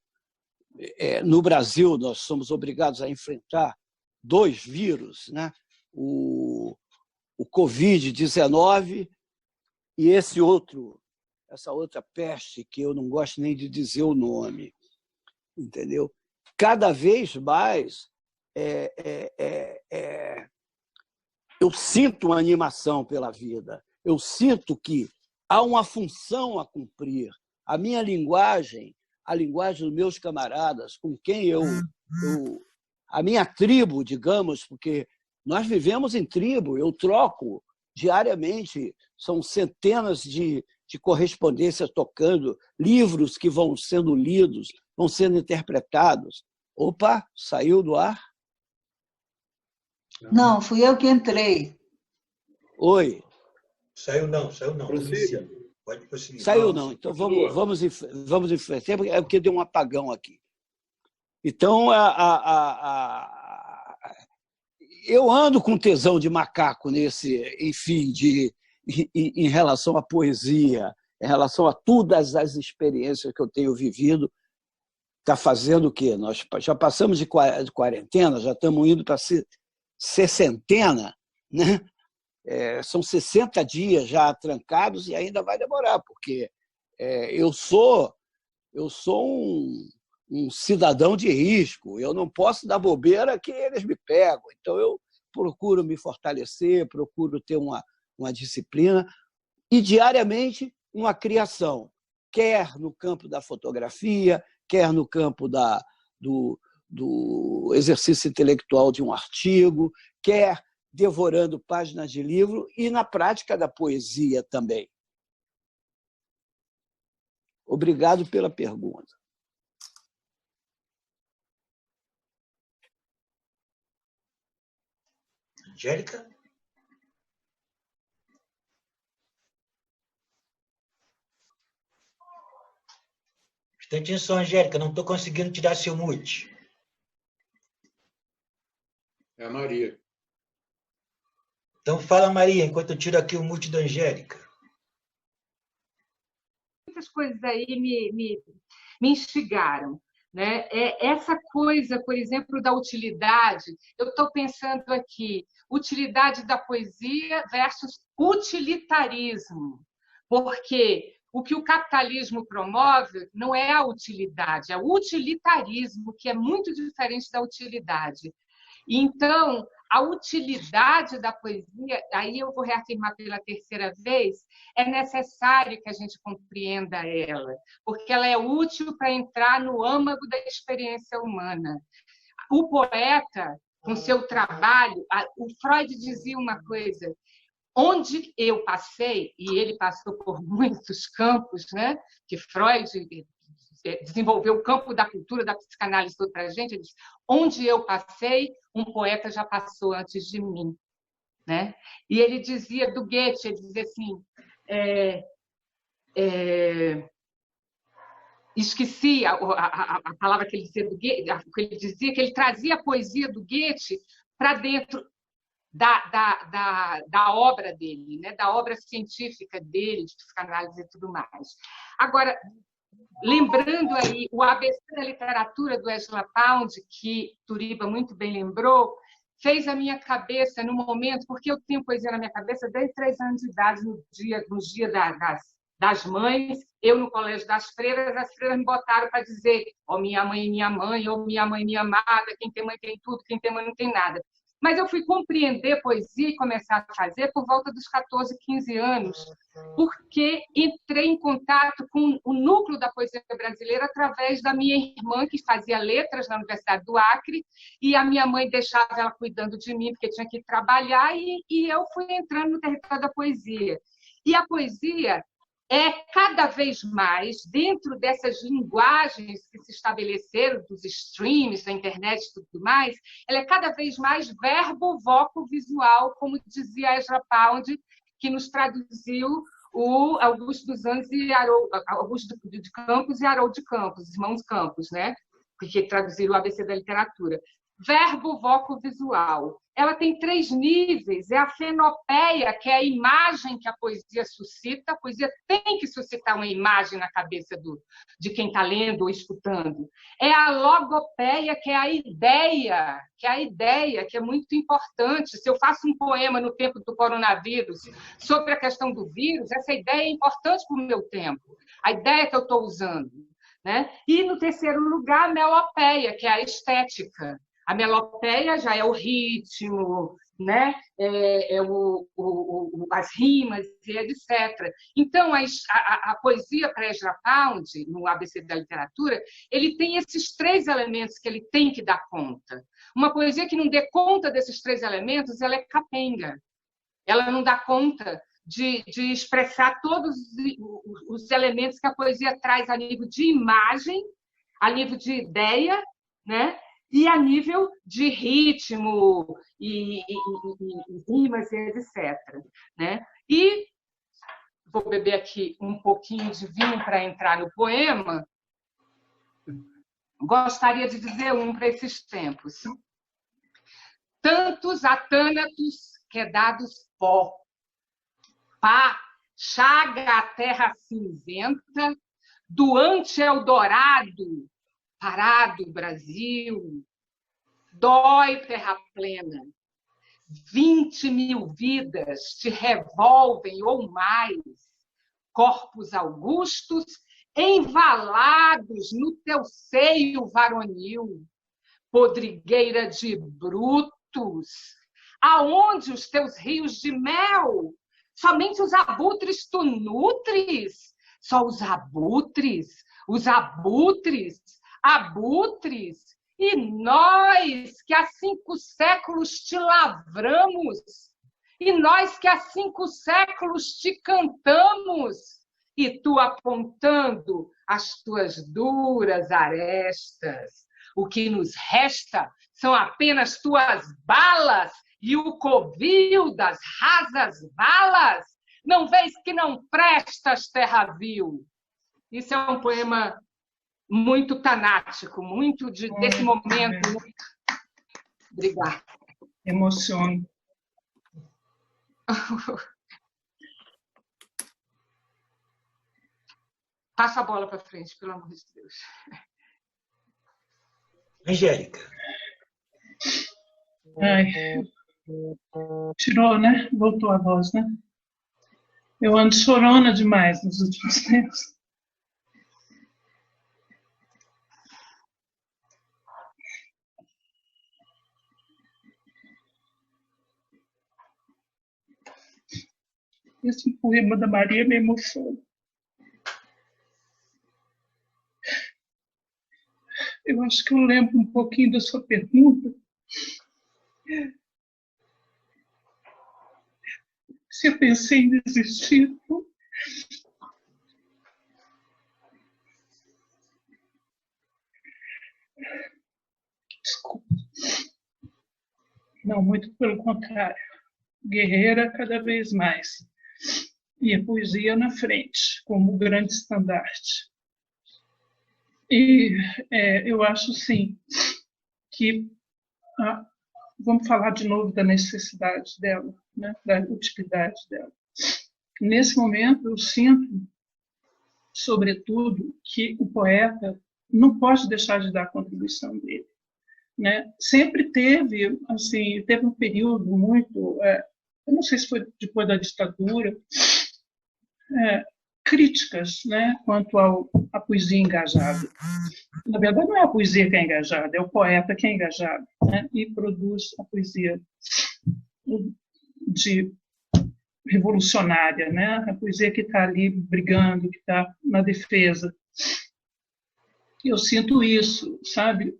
Speaker 4: no Brasil, nós somos obrigados a enfrentar 2 vírus, né? O Covid-19 e essa outra peste, que eu não gosto nem de dizer o nome, entendeu? Cada vez mais eu sinto uma animação pela vida, eu sinto que há uma função a cumprir. A minha linguagem, a linguagem dos meus camaradas, com quem a minha tribo, digamos, porque nós vivemos em tribo, eu troco diariamente, são centenas de correspondências tocando, livros que vão sendo lidos, vão sendo interpretados. Opa, saiu do ar?
Speaker 8: Não, fui eu que entrei.
Speaker 4: Oi.
Speaker 1: Saiu não.
Speaker 7: Prossiga.
Speaker 1: Pode prosseguir.
Speaker 4: Saiu não, então vamos em frente, é porque deu um apagão aqui. Então, eu ando com tesão de macaco em relação à poesia, em relação a todas as experiências que eu tenho vivido. Está fazendo o quê? Nós já passamos de quarentena, já estamos indo para sessentena, né? São 60 dias já trancados e ainda vai demorar, porque eu sou um cidadão de risco, eu não posso dar bobeira que eles me pegam. Então, eu procuro me fortalecer, procuro ter uma disciplina e, diariamente, uma criação, quer no campo da fotografia, quer no campo do exercício intelectual de um artigo, quer devorando páginas de livro e na prática da poesia também. Obrigado pela pergunta.
Speaker 1: Angélica? Instantinho só, Angélica, não estou conseguindo tirar seu mute.
Speaker 7: É a Maria.
Speaker 1: Então fala, Maria, enquanto eu tiro aqui o mute da Angélica.
Speaker 5: Muitas coisas aí me instigaram, né? Essa coisa, por exemplo, da utilidade, eu estou pensando aqui, utilidade da poesia versus utilitarismo, porque o que o capitalismo promove não é a utilidade, é o utilitarismo, que é muito diferente da utilidade. Então, a utilidade da poesia, aí eu vou reafirmar pela terceira vez, é necessário que a gente compreenda ela, porque ela é útil para entrar no âmago da experiência humana. O poeta, com seu trabalho, o Freud dizia uma coisa: onde eu passei, e ele passou por muitos campos, né, que Freud desenvolveu o campo da cultura, da psicanálise toda para a gente, ele diz: onde eu passei, um poeta já passou antes de mim. Né? E ele dizia do Goethe, ele dizia assim, esqueci a palavra que ele dizia do Goethe, que ele dizia que ele trazia a poesia do Goethe para dentro da obra dele, né? Da obra científica dele, de psicanálise e tudo mais. Agora, lembrando aí o ABC da literatura do Ezra Pound, que Turiba muito bem lembrou, fez a minha cabeça no momento, porque eu tenho poesia na minha cabeça desde 3 anos de idade, no dia das mães, eu no colégio das freiras, as freiras me botaram para dizer: ó, minha mãe, ou minha mãe, minha amada, quem tem mãe tem tudo, quem tem mãe não tem nada. Mas eu fui compreender poesia e começar a fazer por volta dos 14, 15 anos, porque entrei em contato com o núcleo da poesia brasileira através da minha irmã, que fazia letras na Universidade do Acre, e a minha mãe deixava ela cuidando de mim, porque tinha que trabalhar, e eu fui entrando no território da poesia. E a poesia é cada vez mais, dentro dessas linguagens que se estabeleceram, dos streams, da internet e tudo mais, ela é cada vez mais verbo, voco, visual, como dizia Ezra Pound, que nos traduziu o Augusto dos Anjos e Augusto de Campos e Haroldo de Campos, irmãos Campos, né? Que traduziram o ABC da literatura. Verbo, voco, visual. Ela tem 3 níveis. É a fenopeia, que é a imagem que a poesia suscita. A poesia tem que suscitar uma imagem na cabeça de quem está lendo ou escutando. É a logopeia, que é a ideia, que é muito importante. Se eu faço um poema no tempo do coronavírus sobre a questão do vírus, essa ideia é importante para o meu tempo. A ideia que eu estou usando. Né? E, no terceiro lugar, a melopeia, que é a estética. A melopeia já é o ritmo, né? As rimas e etc. Então, a poesia para Ezra Pound, no ABC da literatura, ele tem esses 3 elementos que ele tem que dar conta. Uma poesia que não dê conta desses 3 elementos, ela é capenga. Ela não dá conta de expressar todos os elementos que a poesia traz a nível de imagem, a nível de ideia, né? E a nível de ritmo e rimas e etc. Né? E vou beber aqui um pouquinho de vinho para entrar no poema. Gostaria de dizer um para esses tempos. Tantos atânatos quedados pó, pá, chaga a terra cinzenta, doante Eldorado, parado Brasil, dói terra plena, 20.000 vidas te revolvem ou mais, corpos augustos envalados no teu seio varonil, podrigueira de brutos, aonde os teus rios de mel? Somente os abutres tu nutres? Só os abutres, abutres, e nós que há 5 séculos te lavramos, e nós que há 5 séculos te cantamos, e tu apontando as tuas duras arestas. O que nos resta são apenas tuas balas e o covil das rasas balas. Não vês que não prestas, terra vil? Isso é um poema muito tanático, muito desse momento. Obrigada.
Speaker 3: Emociono.
Speaker 5: Passa a bola para frente, pelo amor de Deus.
Speaker 1: Angélica.
Speaker 3: Ai. Tirou, né? Voltou a voz, né? Eu ando chorona demais nos últimos tempos. esse poema da Maria me emociona. Eu acho que eu lembro um pouquinho da sua pergunta. Se eu pensei em desistir. Desculpa. Não, muito pelo contrário. Guerreira cada vez mais. E a poesia na frente, como grande estandarte. E eu acho, sim, que vamos falar de novo da necessidade dela, né? Da utilidade dela. Nesse momento, eu sinto, sobretudo, que o poeta não pode deixar de dar a contribuição dele, né? Sempre teve, assim, teve um período muito, eu não sei se foi depois da ditadura, críticas, né, quanto à poesia engajada. Na verdade, não é a poesia que é engajada, é o poeta que é engajado, né, e produz a poesia revolucionária, né, a poesia que está ali brigando, que está na defesa. Eu sinto isso, sabe?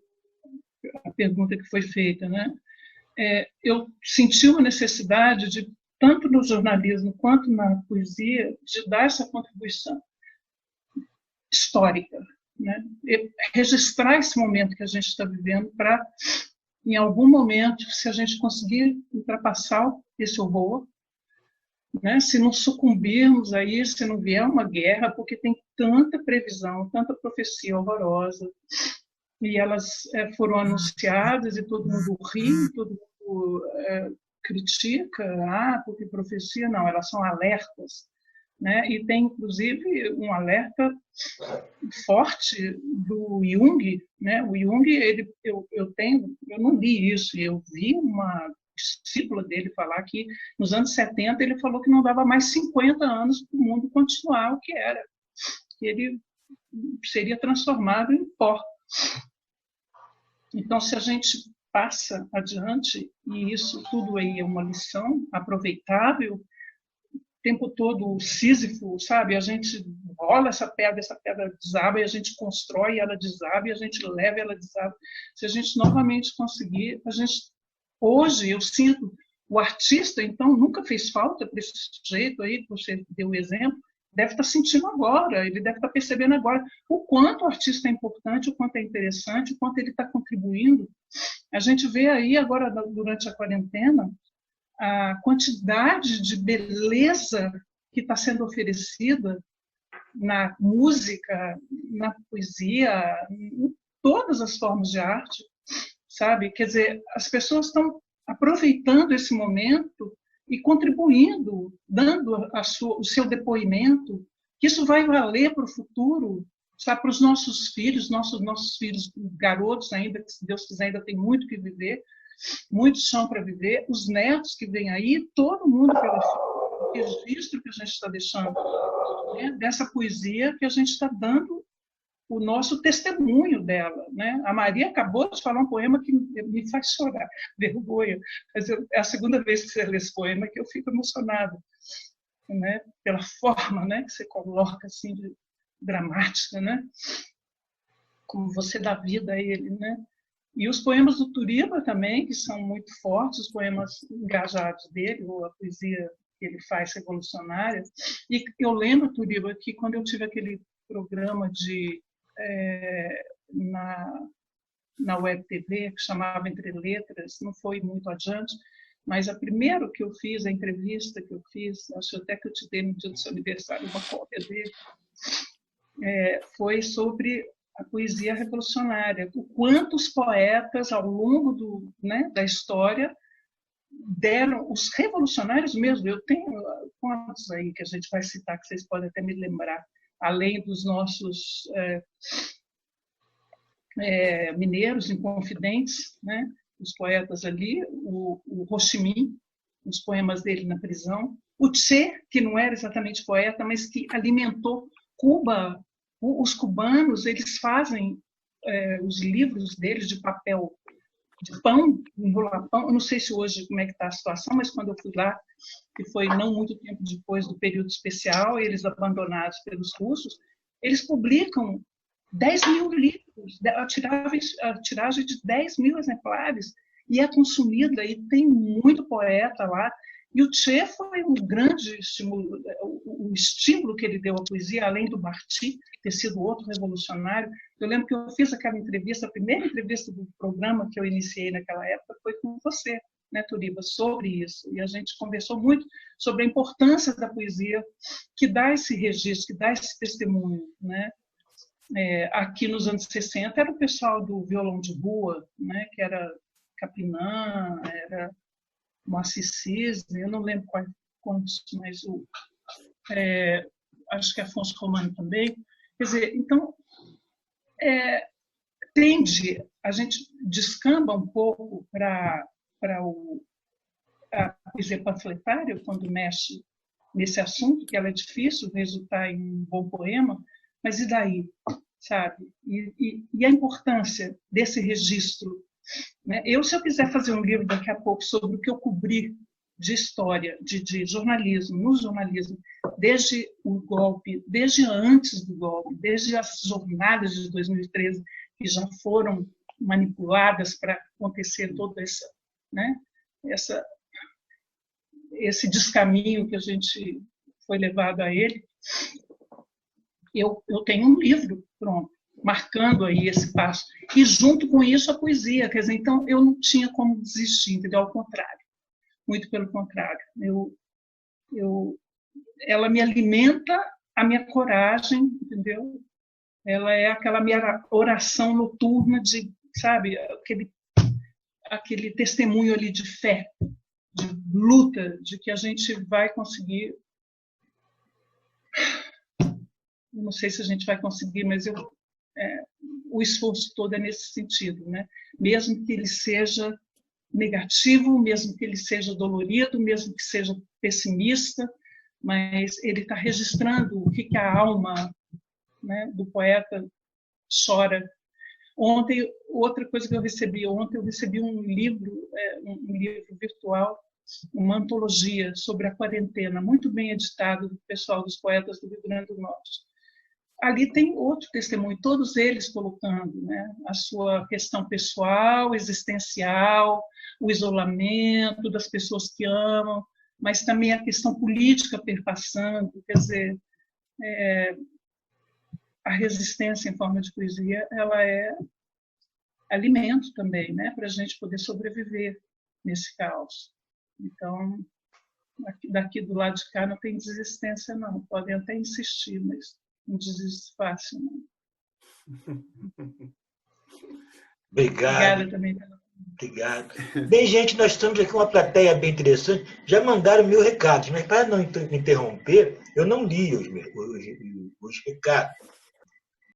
Speaker 3: A pergunta que foi feita, né? Eu senti uma necessidade de, tanto no jornalismo quanto na poesia, de dar essa contribuição histórica, né? Registrar esse momento que a gente está vivendo para, em algum momento, se a gente conseguir ultrapassar esse horror, né? Se não sucumbirmos aí, se não vier uma guerra, porque tem tanta previsão, tanta profecia horrorosa, e elas foram anunciadas e todo mundo ri, todo mundo critica, porque profecia, não, elas são alertas, né? E tem, inclusive, um alerta forte do Jung, né? O Jung, eu não li isso, eu vi uma discípula dele falar que nos anos 70 ele falou que não dava mais 50 anos para o mundo continuar o que era, que ele seria transformado em pó. Então, se a gente passa adiante, e isso tudo aí é uma lição aproveitável, o tempo todo o Sísifo, sabe? A gente rola essa pedra desaba, e a gente constrói, ela desaba, e a gente leva, ela desaba. Se a gente novamente conseguir, hoje eu sinto, o artista, então, nunca fez falta para esse sujeito aí, que você deu o exemplo, deve estar sentindo agora, ele deve estar percebendo agora o quanto o artista é importante, o quanto é interessante, o quanto ele está contribuindo. A gente vê aí agora, durante a quarentena, a quantidade de beleza que está sendo oferecida na música, na poesia, em todas as formas de arte, sabe? Quer dizer, as pessoas estão aproveitando esse momento e contribuindo, dando o seu depoimento, que isso vai valer para o futuro, sabe, para os nossos filhos garotos ainda, que se Deus quiser ainda tem muito que viver, muito chão para viver, os netos que vêm aí, todo mundo pelo registro que a gente está deixando, né, dessa poesia que a gente está dando o nosso testemunho dela, né? A Maria acabou de falar um poema que me faz chorar, vergonha. Mas é a segunda vez que você lê esse poema que eu fico emocionada, né? Pela forma, né, que você coloca assim, dramática, né? Como você dá vida a ele, né? E os poemas do Turiba também, que são muito fortes, os poemas engajados dele, ou a poesia que ele faz revolucionária. E eu lembro, Turiba, que quando eu tive aquele programa na Web TV, que chamava Entre Letras, não foi muito adiante, mas a primeira que eu fiz, a entrevista que eu fiz, acho até que eu te dei no dia do seu aniversário uma cópia dele, foi sobre a poesia revolucionária, o quanto os poetas, ao longo da história, deram, os revolucionários mesmo, eu tenho quantos aí que a gente vai citar, que vocês podem até me lembrar, além dos nossos mineiros inconfidentes, né? Os poetas ali, o Ho Chi Minh, os poemas dele na prisão, o Che, que não era exatamente poeta, mas que alimentou Cuba. Os cubanos, eles fazem os livros deles de papel de pão, enrolar pão. Eu não sei se hoje como é que está a situação, mas quando eu fui lá, que foi não muito tempo depois do período especial, eles abandonados pelos russos, eles publicam 10 mil livros, a tiragem de 10 mil exemplares, e é consumida, e tem muito poeta lá. E o Tché foi um grande estímulo, o estímulo que ele deu à poesia, além do Martí ter sido outro revolucionário. Eu lembro que eu fiz aquela entrevista, a primeira entrevista do programa que eu iniciei naquela época foi com você, né, Turiba, sobre isso. E a gente conversou muito sobre a importância da poesia, que dá esse registro, que dá esse testemunho, né? Aqui nos anos 60 era o pessoal do violão de rua, né, que era Capinã, era Moacir Cisne, eu não lembro quantos, mas acho que Afonso Romano também. Quer dizer, então, a gente descamba um pouco para a poesia panfletária, quando mexe nesse assunto, que ela é difícil resultar em um bom poema, mas e daí, sabe? E a importância desse registro, né? Se eu quiser fazer um livro daqui a pouco sobre o que eu cobri de história, de jornalismo, no jornalismo, desde o golpe, desde antes do golpe, desde as jornadas de 2013, que já foram manipuladas para acontecer todo esse descaminho que a gente foi levado a ele, eu tenho um livro pronto, marcando aí esse passo. E junto com isso a poesia, quer dizer, então eu não tinha como desistir, entendeu? Ao contrário, muito pelo contrário. Ela me alimenta a minha coragem, entendeu? Ela é aquela minha oração noturna de, sabe, aquele testemunho ali de fé, de luta, de que a gente vai conseguir. Eu não sei se a gente vai conseguir, mas o esforço todo é nesse sentido, né? Mesmo que ele seja negativo, mesmo que ele seja dolorido, mesmo que seja pessimista, mas ele está registrando o que a alma, né, do poeta chora. Ontem, outra coisa que eu recebi um livro virtual, uma antologia sobre a quarentena, muito bem editado do pessoal dos poetas do Rio Grande do Norte. Ali tem outro testemunho, todos eles colocando, né, a sua questão pessoal, existencial, o isolamento das pessoas que amam, mas também a questão política perpassando, quer dizer, a resistência em forma de poesia, ela é alimento também, né, para a gente poder sobreviver nesse caos. Então, daqui do lado de cá não tem desistência, não. Podem até insistir, mas não desiste fácil, não.
Speaker 1: Obrigado.
Speaker 3: Obrigada também.
Speaker 1: Obrigado. Bem, gente, nós estamos aqui com uma plateia bem interessante. Já mandaram 1000 recados, mas para não interromper, eu não li os recados.